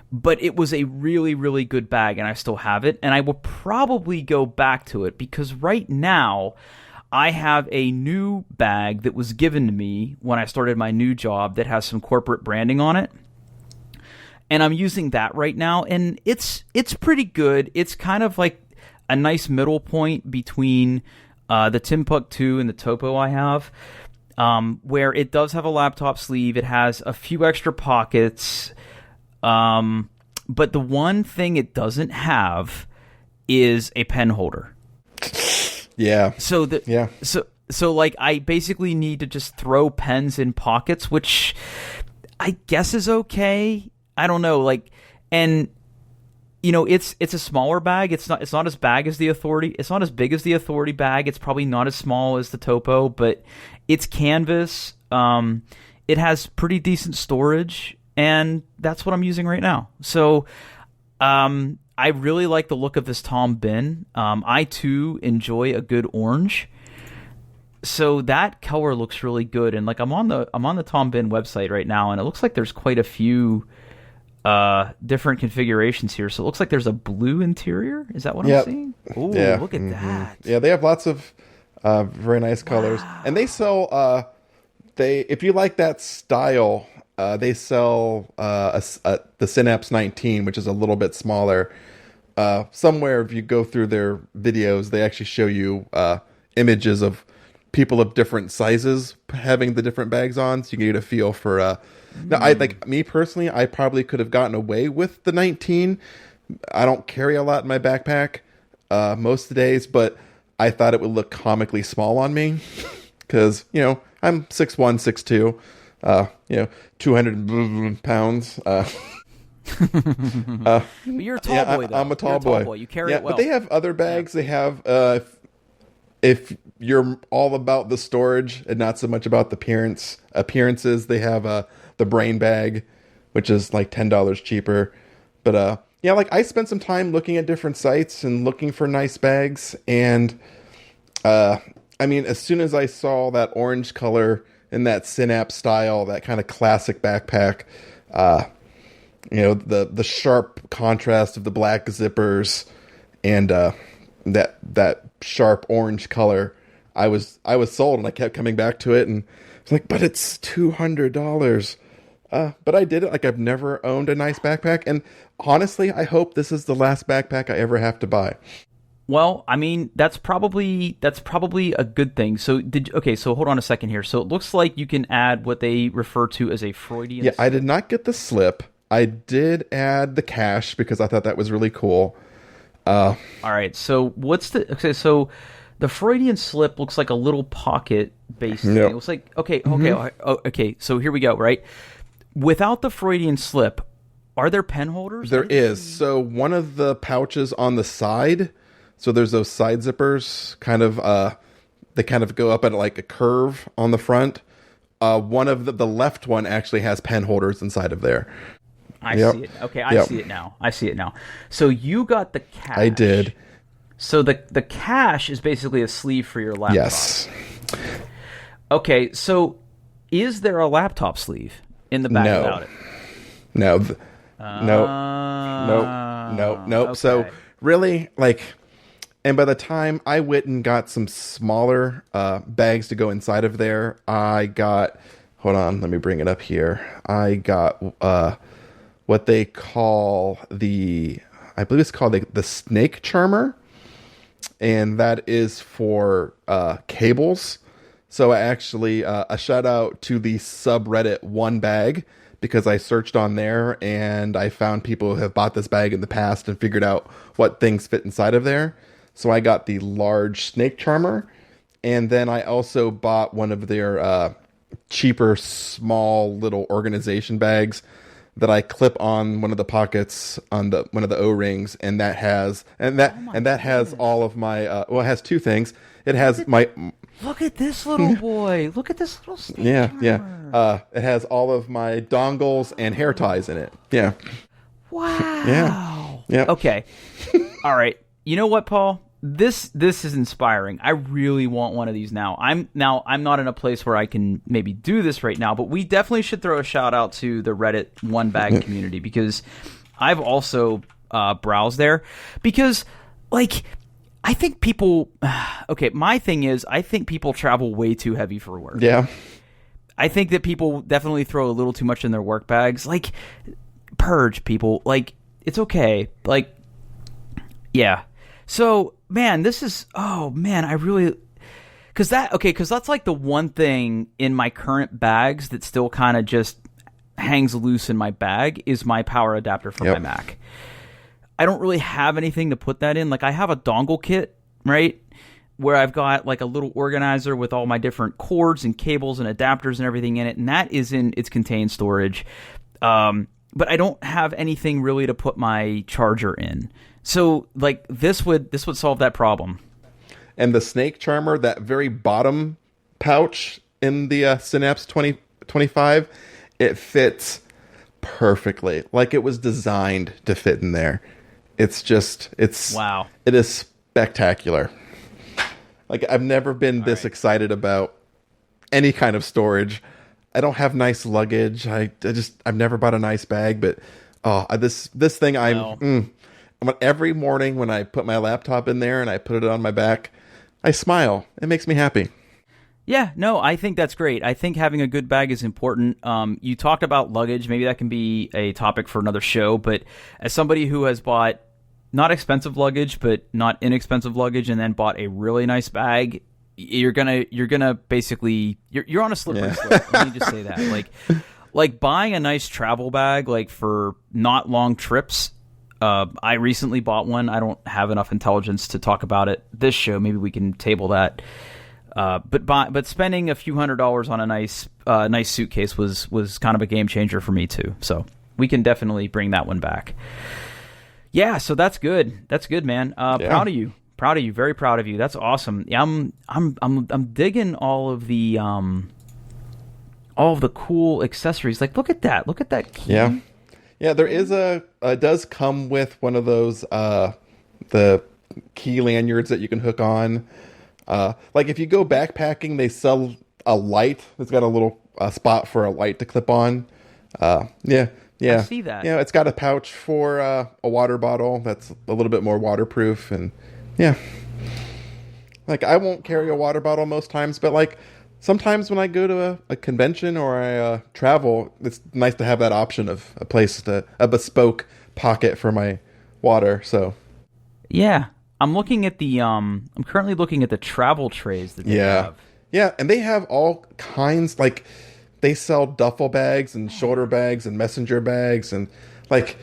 but it was a really, really good bag, and I still have it. And I will probably go back to it because right now I have a new bag that was given to me when I started my new job that has some corporate branding on it. And I'm using that right now, and it's pretty good. It's kind of like a nice middle point between the Timbuktu and the Topo I have, where it does have a laptop sleeve. It has a few extra pockets, but the one thing it doesn't have is a pen holder. Yeah. So like I basically need to just throw pens in pockets, which I guess is okay. I don't know, and it's a smaller bag. It's not as big as the Authority. It's not as big as the Authority bag. It's probably not as small as the Topo, but it's canvas. It has pretty decent storage, and that's what I'm using right now. So, I really like the look of this Tom Bin. I too enjoy a good orange. So that color looks really good, and I'm on the Tom Bin website right now, and it looks like there's quite a few different configurations here. So it looks like there's a blue interior. Is that what I'm seeing? Oh, yeah. Look at that. Yeah, they have lots of very nice colors, and they sell. If you like that style, they sell the Synapse 19, which is a little bit smaller. Somewhere, if you go through their videos, they actually show you images of people of different sizes having the different bags on, so you can get a feel for. Now, me personally, I probably could have gotten away with the 19. I don't carry a lot in my backpack most of the days, but I thought it would look comically small on me because I'm 6'1", 6'2", 200 pounds. But you're a tall boy, though. I'm a tall boy. You carry it well. But they have other bags. They have, if you're all about the storage and not so much about the appearances, they have the Brain bag, which is like $10 cheaper. But I spent some time looking at different sites and looking for nice bags. And as soon as I saw that orange color in that Synapse style, that kind of classic backpack, the sharp contrast of the black zippers and that sharp orange color, I was sold, and I kept coming back to it, and it's like, but it's $200. But I did it. I've never owned a nice backpack, and honestly, I hope this is the last backpack I ever have to buy. Well, I mean, that's probably a good thing. So so hold on a second here. So it looks like you can add what they refer to as a Freudian Yeah, slip. I did not get the slip. I did add the cache because I thought that was really cool. All right. So so the Freudian slip looks like a little pocket based thing. It looks like okay. So here we go, right? Without the Freudian slip, are there pen holders? There is. So one of the pouches on the side, so there's those side zippers, they kind of go up at like a curve on the front. One of the left one actually has pen holders inside of there. I see it. Okay, I see it now. So you got the cache. I did. So the cache is basically a sleeve for your laptop. Yes. Okay, so is there a laptop sleeve in the back without it? No. Nope. Okay. So really, and by the time I went and got some smaller bags to go inside of there, I got, hold on, let me bring it up here. I got what they call I believe it's called the snake charmer. And that is for cables. So I actually, a shout out to the subreddit One Bag, because I searched on there and I found people who have bought this bag in the past and figured out what things fit inside of there. So I got the large snake charmer. And then I also bought one of their cheaper, small little organization bags that I clip on one of the pockets on one of the O-rings, and that has all of my it has two things. It has look at this little boy. Look at this little snake charmer. It has all of my dongles and hair ties in it. Yeah. Wow. Yeah. Okay. All right. You know what, Paul? This is inspiring. I really want one of these now. I'm not in a place where I can maybe do this right now, but we definitely should throw a shout out to the Reddit One Bag community, because I've also browsed there, because I think people my thing is I think people travel way too heavy for work. Yeah. I think that people definitely throw a little too much in their work bags. Purge, people. It's okay. Yeah. So, man, this is, I really, because that's like the one thing in my current bags that still kind of just hangs loose in my bag is my power adapter for my Mac. I don't really have anything to put that in. I have a dongle kit, right, where I've got a little organizer with all my different cords and cables and adapters and everything in it, and that is in its contained storage. But I don't have anything really to put my charger in. So, this would solve that problem. And the snake charmer, that very bottom pouch in the Synapse 2025, it fits perfectly. It was designed to fit in there. Wow. It is spectacular. I've never been this excited about any kind of storage. I don't have nice luggage. I've never bought a nice bag, but this thing every morning when I put my laptop in there and I put it on my back, I smile. It makes me happy. Yeah, no, I think that's great. I think having a good bag is important. You talked about luggage. Maybe that can be a topic for another show. But as somebody who has bought not expensive luggage, but not inexpensive luggage, and then bought a really nice bag, you're gonna basically you're on a slippery slope. Let me just say that. Buying a nice travel bag, for not long trips. I recently bought one. I don't have enough intelligence to talk about it this show. Maybe we can table that. But spending a few $100s on a nice suitcase was kind of a game changer for me too. So we can definitely bring that one back. Yeah. So that's good. That's good, man. Proud of you. Very proud of you. That's awesome. Yeah, I'm digging all of the cool accessories. Look at that. Look at that key. Yeah. Yeah, there is it does come with one of those, the key lanyards that you can hook on. If you go backpacking, they sell a light. It's got a little spot for a light to clip on. Yeah. I see that. Yeah, it's got a pouch for a water bottle that's a little bit more waterproof. And yeah. I won't carry a water bottle most times, but sometimes when I go to a convention or I travel, it's nice to have that option of a bespoke pocket for my water. So, yeah, I'm looking at the I'm currently looking at the travel trays that they have. Yeah, and they have all kinds, like they sell duffel bags and shoulder bags and messenger bags and like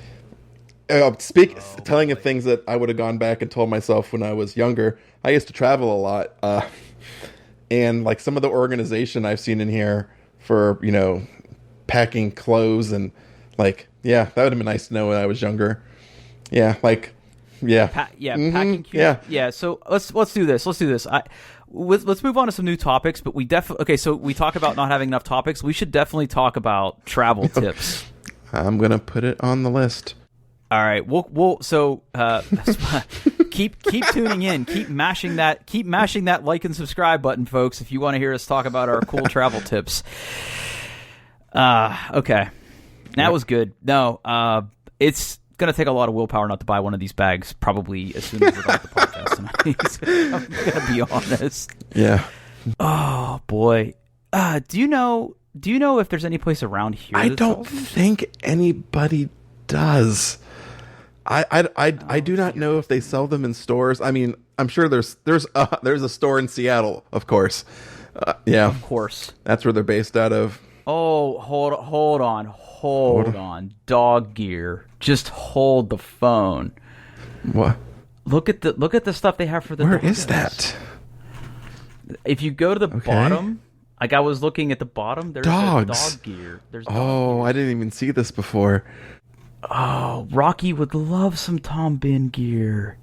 telling of things that I would have gone back and told myself when I was younger. I used to travel a lot, and like some of the organization I've seen in here for, you know, packing clothes and like, yeah, that would have been nice to know when I was younger. Yeah, like, yeah, packing cube. Yeah. So let's do this. Let's move on to some new topics. But so we talk about not having enough topics. We should definitely talk about travel tips. I'm gonna put it on the list. All right. So keep tuning in. Keep mashing that like and subscribe button, folks, if you want to hear us talk about our cool travel tips. Okay. That was good. No, it's going to take a lot of willpower not to buy one of these bags, probably as soon as we're done with the podcast tonight. I'm going to be honest. Yeah. Oh, boy. Do you know if there's any place around here? I don't think anybody does. I do not know if they sell them in stores. I mean, I'm sure there's a store in Seattle, of course. Yeah. Of course. That's where they're based out of. Oh, hold on. Dog gear. Just hold the phone. What? Look at the stuff they have for the Where dogs. is that? If you go to the bottom, like I was looking at the bottom, there's dogs. Dog gear. I didn't even see this before. Oh, Rocky would love some Tom Bin gear.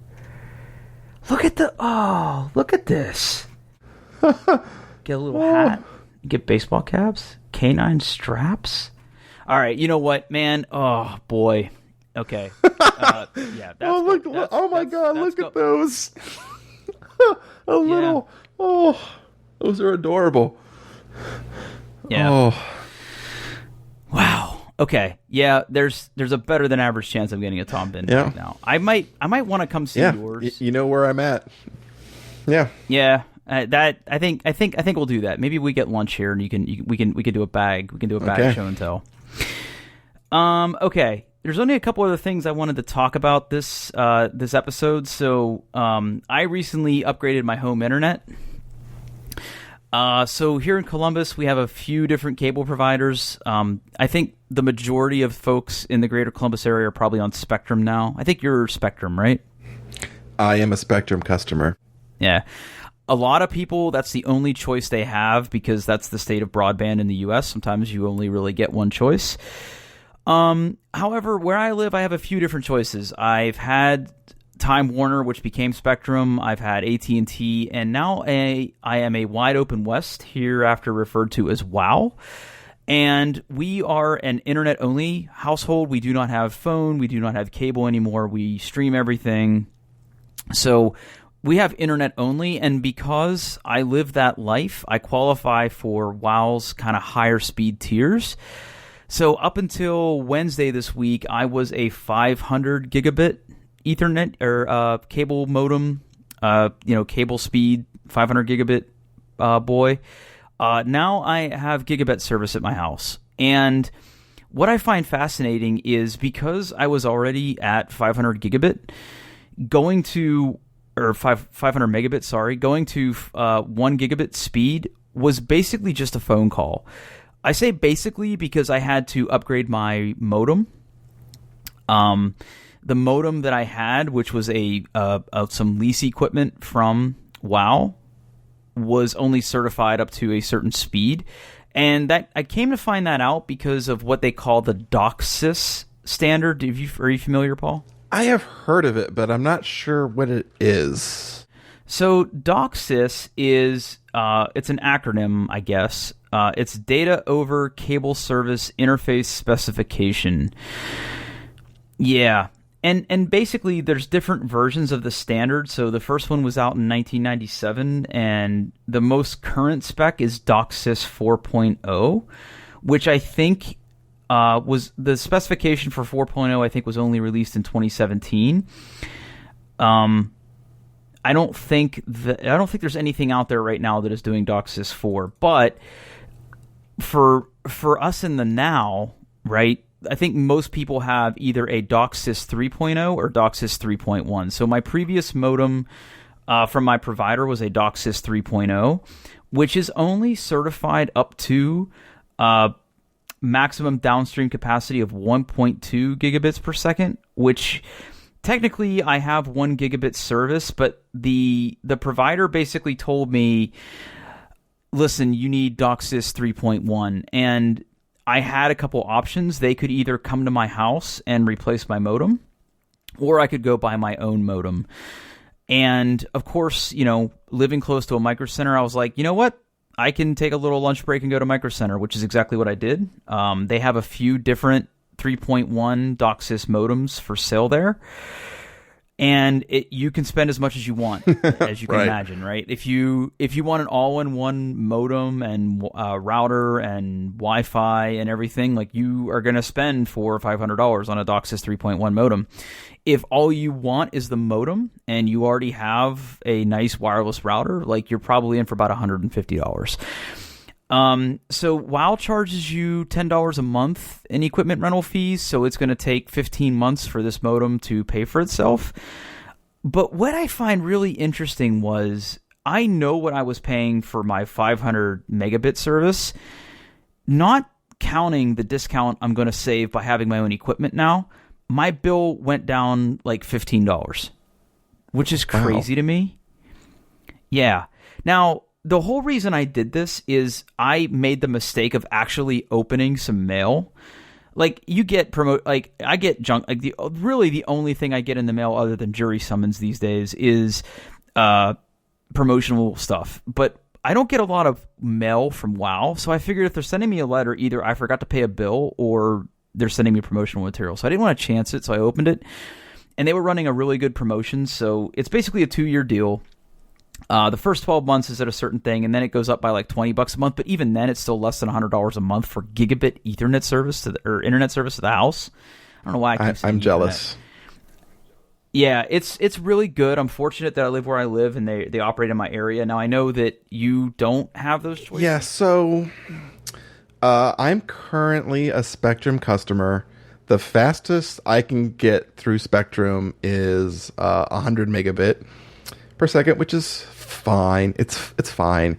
Look at this. Get a little hat. Get baseball caps. Canine straps. All right, you know what, man? Oh boy. Okay. Yeah. Look at those. Little. Oh, those are adorable. Yeah. Oh. Wow. Okay. Yeah. There's a better than average chance I'm getting a Tom Bin bag now. I might want to come see yours. You know where I'm at. Yeah. Yeah. I think we'll do that. Maybe we get lunch here, and we can do a bag. We can do a bag show and tell. Okay. There's only a couple other things I wanted to talk about this episode. So I recently upgraded my home internet. So here in Columbus, we have a few different cable providers. I think the majority of folks in the greater Columbus area are probably on Spectrum now. I think you're Spectrum, right? I am a Spectrum customer. Yeah. A lot of people, that's the only choice they have because that's the state of broadband in the U.S. Sometimes you only really get one choice. However, where I live, I have a few different choices. I've had Time Warner, which became Spectrum. I've had AT&T, and now I am a Wide Open West, hereafter referred to as WOW. And we are an internet-only household. We do not have phone. We do not have cable anymore. We stream everything. So we have internet only, and because I live that life, I qualify for WOW's kind of higher speed tiers. So up until Wednesday this week, I was a 500 gigabit Ethernet or cable modem, cable speed 500 gigabit boy. Now I have gigabit service at my house, and what I find fascinating is because I was already at 500 gigabit, going to 500 megabit, sorry, going to 1 gigabit speed was basically just a phone call. I say basically because I had to upgrade my modem. The modem that I had, which was some lease equipment from WOW, was only certified up to a certain speed. And that I came to find that out because of what they call the DOCSIS standard. Are you familiar, Paul? I have heard of it, but I'm not sure what it is. So DOCSIS is it's an acronym, I guess. It's Data Over Cable Service Interface Specification. Yeah. And basically, there's different versions of the standard. So the first one was out in 1997, and the most current spec is DOCSIS 4.0, which I think was the specification for 4.0. I think was only released in 2017. I don't think there's anything out there right now that is doing DOCSIS 4, but for us in the now, right? I think most people have either a DOCSIS 3.0 or DOCSIS 3.1. So my previous modem from my provider was a DOCSIS 3.0, which is only certified up to maximum downstream capacity of 1.2 gigabits per second, which technically I have 1 gigabit service, but the provider basically told me, listen, you need DOCSIS 3.1. And I had a couple options. They could either come to my house and replace my modem, or I could go buy my own modem. And of course, living close to a micro center, I was like, you know what? I can take a little lunch break and go to Micro Center, which is exactly what I did. They have a few different 3.1 DOCSIS modems for sale there. And you can spend as much as you want, as you can imagine, right? If you want an all-in-one modem and router and Wi-Fi and everything, like you are going to spend $400 or $500 on a DOCSIS 3.1 modem. If all you want is the modem and you already have a nice wireless router, like you're probably in for about $150. So WoW charges you $10 a month in equipment rental fees, so it's going to take 15 months for this modem to pay for itself. But what I find really interesting was I know what I was paying for my 500 megabit service, not counting the discount I'm going to save by having my own equipment now. My bill went down like $15, which is crazy to me. Yeah. Now, the whole reason I did this is I made the mistake of actually opening some mail. Like you get I get junk. Like the only thing I get in the mail other than jury summons these days is promotional stuff. But I don't get a lot of mail from WoW, so I figured if they're sending me a letter, either I forgot to pay a bill or they're sending me promotional material. So I didn't want to chance it, so I opened it. And they were running a really good promotion, so it's basically a 2-year deal. The first 12 months is at a certain thing, and then it goes up by like $20 a month. But even then, it's still less than $100 a month for gigabit Ethernet service or internet service to the house. I don't know why I keep saying I'm jealous. Yeah, it's really good. I'm fortunate that I live where I live, and they operate in my area. Now, I know that you don't have those choices. Yeah, so I'm currently a Spectrum customer. The fastest I can get through Spectrum is 100 megabit per second, which is fine. It's fine.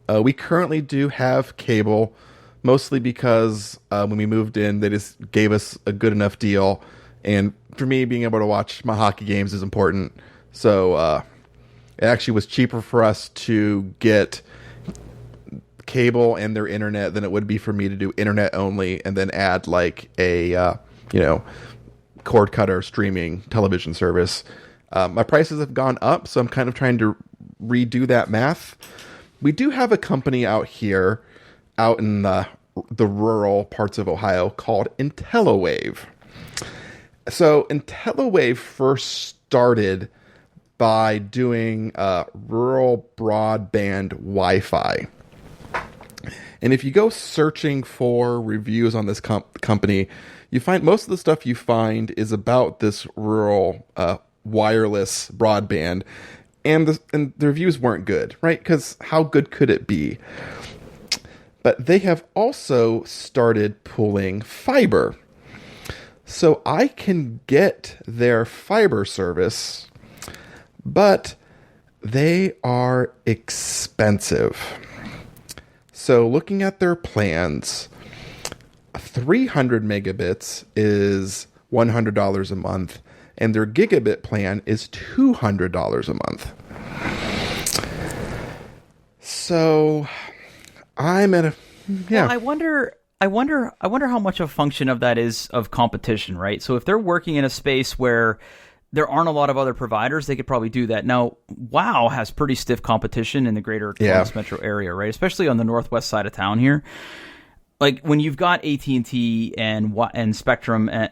We currently do have cable, mostly because when we moved in, they just gave us a good enough deal. And for me, being able to watch my hockey games is important. So it actually was cheaper for us to get cable and their internet than it would be for me to do internet only and then add like a cord cutter streaming television service. My prices have gone up, so I'm kind of trying to redo that math. We do have a company out here, out in the rural parts of Ohio, called IntelliWave. So IntelliWave first started by doing rural broadband Wi-Fi. And if you go searching for reviews on this company, you find most of the stuff you find is about this rural wireless broadband, and the reviews weren't good, right? Because how good could it be? But they have also started pulling fiber. So I can get their fiber service, but they are expensive. So looking at their plans, 300 megabits is $100 a month, and their gigabit plan is $200 a month. So I'm at a Well, I wonder how much a function of that is of competition, right? So if they're working in a space where there aren't a lot of other providers, they could probably do that. Now, WoW has pretty stiff competition in the greater Columbus metro area, right? Especially on the northwest side of town here. Like when you've got AT&T and Spectrum, and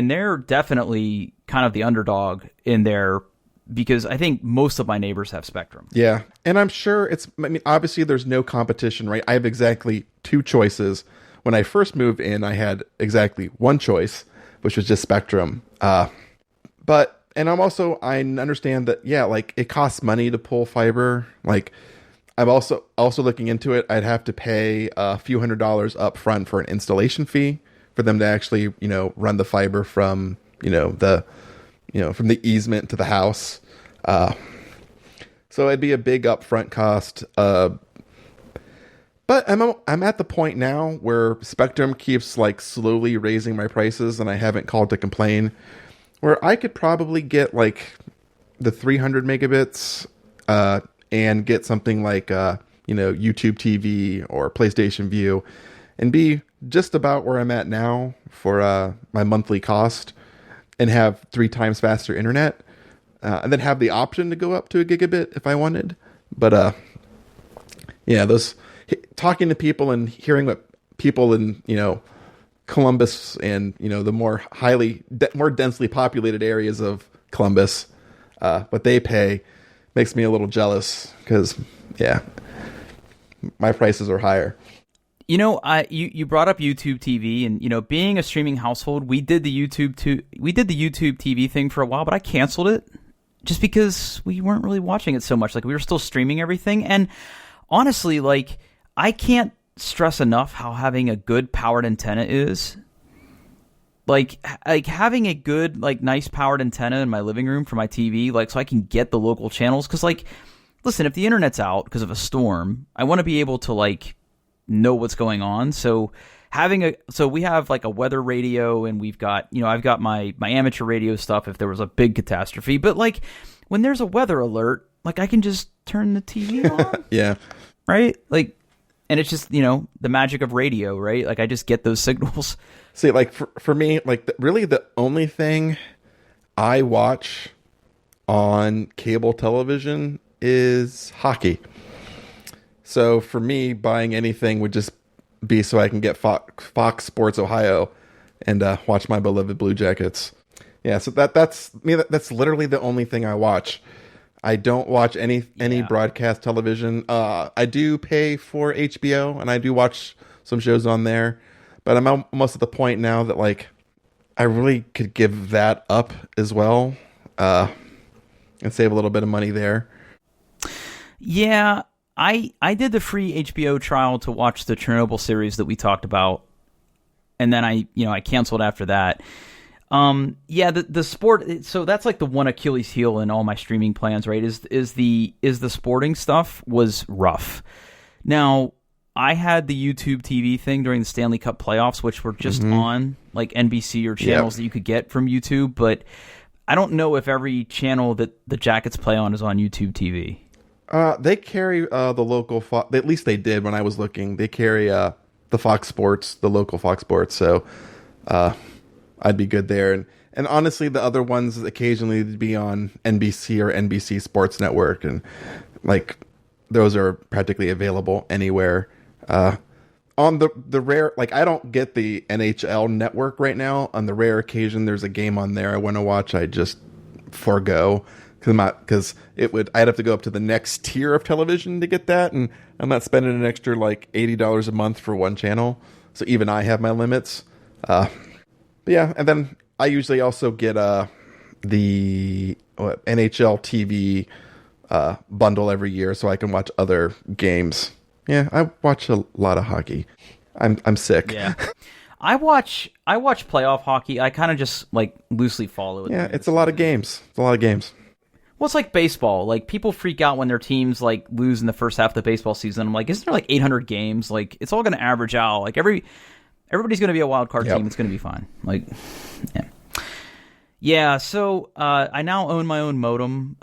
they're definitely kind of the underdog in there because I think most of my neighbors have Spectrum. Yeah, and I'm sure obviously there's no competition, right? I have exactly 2 choices. When I first moved in, I had exactly 1 choice, which was just Spectrum. I understand that, like it costs money to pull fiber. Like I'm also looking into it. I'd have to pay a few $100s up front for an installation fee, for them to actually, run the fiber from, from the easement to the house. So it'd be a big upfront cost. But I'm at the point now where Spectrum keeps like slowly raising my prices, and I haven't called to complain, where I could probably get like the 300 megabits and get something like YouTube TV or PlayStation View, and be just about where I'm at now for my monthly cost, and have 3 times faster internet, and then have the option to go up to a gigabit if I wanted. But those talking to people and hearing what people in Columbus and the more densely populated areas of Columbus, what they pay makes me a little jealous, because my prices are higher. You brought up YouTube TV, and being a streaming household, we did the YouTube TV thing for a while, but I canceled it just because we weren't really watching it so much. Like, we were still streaming everything, and honestly, like, I can't stress enough how having a good powered antenna is. Like having a good, like, nice powered antenna in my living room for my TV, like, so I can get the local channels. Because, like, listen, if the internet's out because of a storm, I want to be able to, like, know what's going on. So we have like a weather radio, and we've got, I've got my amateur radio stuff if there was a big catastrophe. But, like, when there's a weather alert, like, I can just turn the TV on. Yeah. Right? Like, and it's just, the magic of radio, right? Like, I just get those signals. See, like, for me, like, really the only thing I watch on cable television is hockey. So for me, buying anything would just be so I can get Fox Sports Ohio and watch my beloved Blue Jackets. Yeah, so that's me. That's literally the only thing I watch. I don't watch any broadcast television. I do pay for HBO, and I do watch some shows on there. But I'm almost at the point now that, like, I really could give that up as well, and save a little bit of money there. Yeah, I did the free HBO trial to watch the Chernobyl series that we talked about, and then I canceled after that. The sport. So that's like the one Achilles heel in all my streaming plans, right? Is the sporting stuff was rough. Now, I had the YouTube TV thing during the Stanley Cup playoffs, which were just on like NBC or channels that you could get from YouTube, but I don't know if every channel that the Jackets play on is on YouTube TV. They carry the local at least they did when I was looking. They carry the Fox Sports, the local Fox Sports, so I'd be good there. And honestly, the other ones occasionally would be on NBC or NBC Sports Network, and like those are practically available anywhere. On the rare, like, I don't get the NHL Network right now. On the rare occasion there's a game on there I want to watch, I just forego, because I'd have to go up to the next tier of television to get that, and I'm not spending an extra like $80 a month for one channel. So even I have my limits. But yeah, and then I usually also get the NHL TV bundle every year, so I can watch other games. Yeah, I watch a lot of hockey. I'm sick. Yeah, I watch playoff hockey. I kind of just like loosely follow it. Yeah, it's a lot of games. Well, it's like baseball. Like, people freak out when their teams like lose in the first half of the baseball season. I'm like, isn't there like 800 games? Like, it's all going to average out. Like, everybody's going to be a wild card team. It's going to be fine. Like, yeah. So I now own my own modem.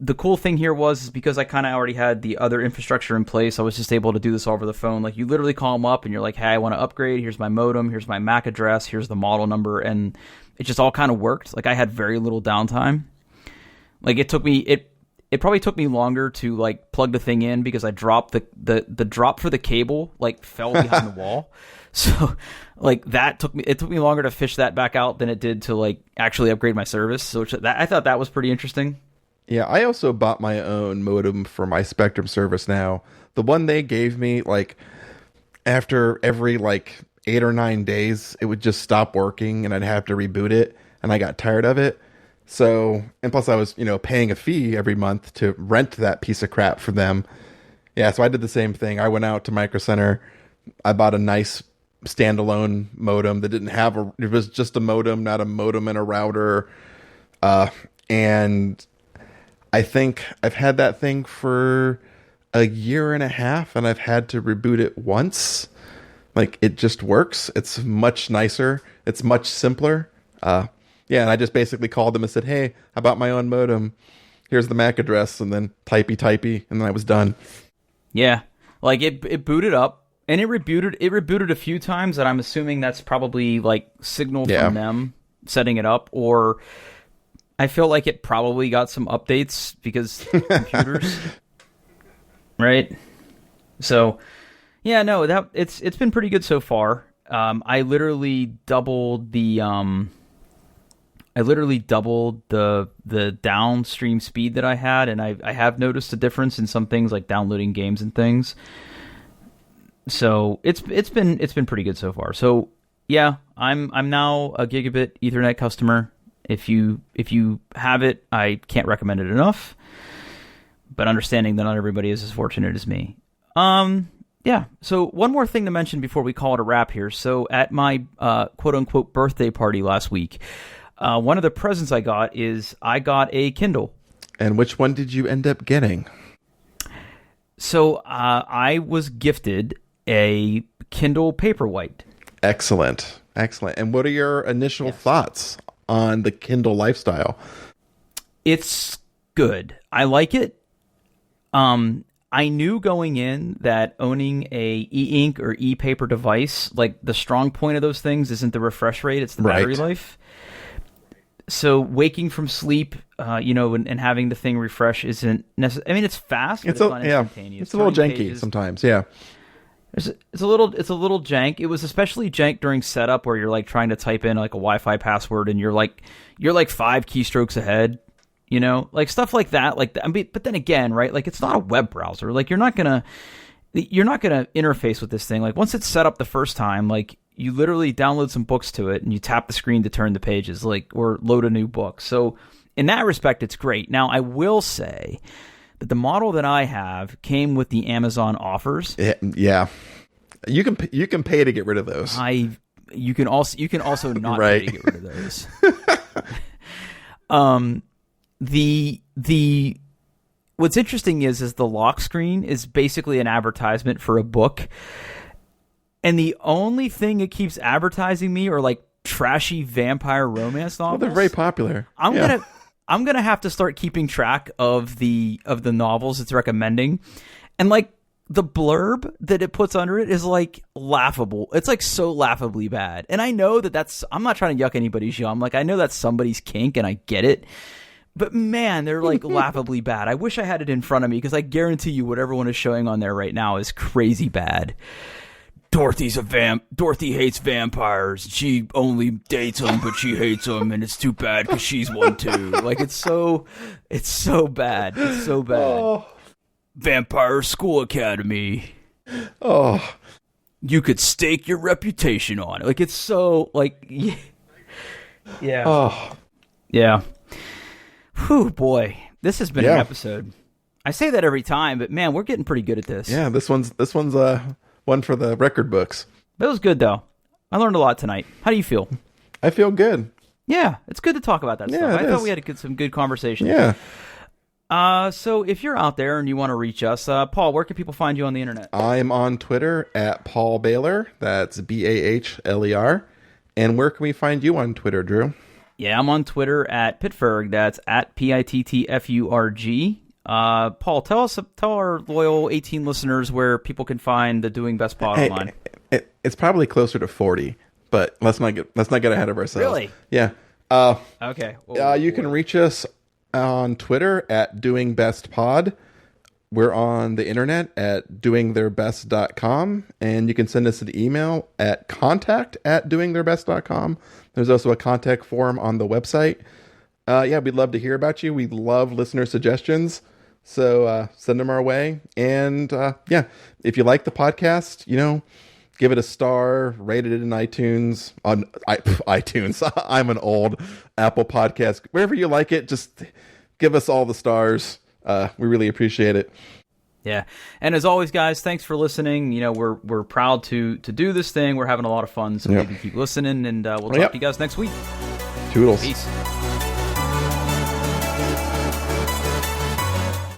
The cool thing here is because I kind of already had the other infrastructure in place, I was just able to do this over the phone. Like, you literally call them up and you're like, hey, I want to upgrade. Here's my modem. Here's my MAC address. Here's the model number. And it just all kind of worked. Like, I had very little downtime. Like, it probably took me longer to like plug the thing in, because I dropped the drop for the cable like fell behind the wall. So like it took me longer to fish that back out than it did to like actually upgrade my service. So I thought that was pretty interesting. Yeah, I also bought my own modem for my Spectrum service now. The one they gave me, like, after every like 8 or 9 days, it would just stop working and I'd have to reboot it, and I got tired of it. So, and plus I was, paying a fee every month to rent that piece of crap for them. Yeah, so I did the same thing. I went out to Micro Center. I bought a nice standalone modem that didn't have it was just a modem, not a modem and a router. And I think I've had that thing for a year and a half, and I've had to reboot it once. Like, it just works. It's much nicer. It's much simpler. And I just basically called them and said, hey, I bought my own modem. Here's the MAC address, and then typey, and then I was done. Yeah. Like, it booted up, and it rebooted a few times, and I'm assuming that's probably, like, signal from them setting it up, or I feel like it probably got some updates because computers, right? So, yeah, no, it's been pretty good so far. I literally doubled the downstream speed that I had, and I have noticed a difference in some things like downloading games and things. So it's been pretty good so far. So yeah, I'm now a gigabit Ethernet customer. If you have it, I can't recommend it enough. But understanding that not everybody is as fortunate as me. Yeah. So one more thing to mention before we call it a wrap here. So at my quote unquote birthday party last week, one of the presents I got a Kindle. And which one did you end up getting? So I was gifted a Kindle Paperwhite. Excellent. And what are your initial thoughts on the Kindle lifestyle? It's good. I like it. I knew going in that owning a e-ink or e-paper device, like the strong point of those things isn't the refresh rate, it's the battery life. So waking from sleep, and having the thing refresh isn't necessary. I mean, it's fast, but it's not instantaneous. It's a little janky sometimes, yeah. It's a little jank. It was especially jank during setup where you're like trying to type in like a Wi-Fi password and you're like 5 keystrokes ahead, like stuff like that. Like, I mean, but then again, right? Like, it's not a web browser. Like, you're not gonna interface with this thing. Like, once it's set up the first time, like, you literally download some books to it and you tap the screen to turn the pages, like, or load a new book. So in that respect, it's great. Now, I will say that the model that I have came with the Amazon offers. Yeah. You can pay to get rid of those. You can also not pay to get rid of those. The what's interesting is the lock screen is basically an advertisement for a book. And the only thing it keeps advertising me are like trashy vampire romance novels. Well, they're very popular. I'm gonna have to start keeping track of the novels it's recommending, and like the blurb that it puts under it is like laughable. It's like so laughably bad. And I know that's I'm not trying to yuck anybody's yum. Like, I know that's somebody's kink, and I get it. But man, they're like laughably bad. I wish I had it in front of me because I guarantee you whatever one is showing on there right now is crazy bad. Dorothy hates vampires. She only dates them, but she hates them, and it's too bad because she's one too. Like, it's so bad. It's so bad. Oh. Vampire School Academy. Oh, you could stake your reputation on it. Like, it's so like, yeah. Oh, yeah. Whew, boy, this has been an episode. I say that every time, but man, we're getting pretty good at this. Yeah, this one's one for the record books. It was good, though. I learned a lot tonight. How do you feel? I feel good. Yeah, it's good to talk about that stuff. I thought we had some good conversations. Yeah. So if you're out there and you want to reach us, Paul, where can people find you on the internet? I'm on Twitter at Paul Baylor. That's Bahler. And where can we find you on Twitter, Drew? Yeah, I'm on Twitter at Pittsburgh. That's at PITTFURG. Paul, tell our loyal 18 listeners where people can find the Doing Best Pod online. It's probably closer to 40, but let's not get ahead of ourselves. Really? Yeah. Okay. You can reach us on Twitter at Doing Best Pod. We're on the internet at doingtheirbest.com, and you can send us an email at contact@doingtheirbest.com. There's also a contact form on the website. We'd love to hear about you. We love listener suggestions, so send them our way. And if you like the podcast, give it a star, rate it in iTunes. On iTunes, I'm an old Apple podcast. Wherever you like it, just give us all the stars. We really appreciate it. Yeah. And as always, guys, thanks for listening. We're proud to do this thing. We're having a lot of fun, so maybe keep listening, and we'll talk to you guys next week. Toodles. Peace.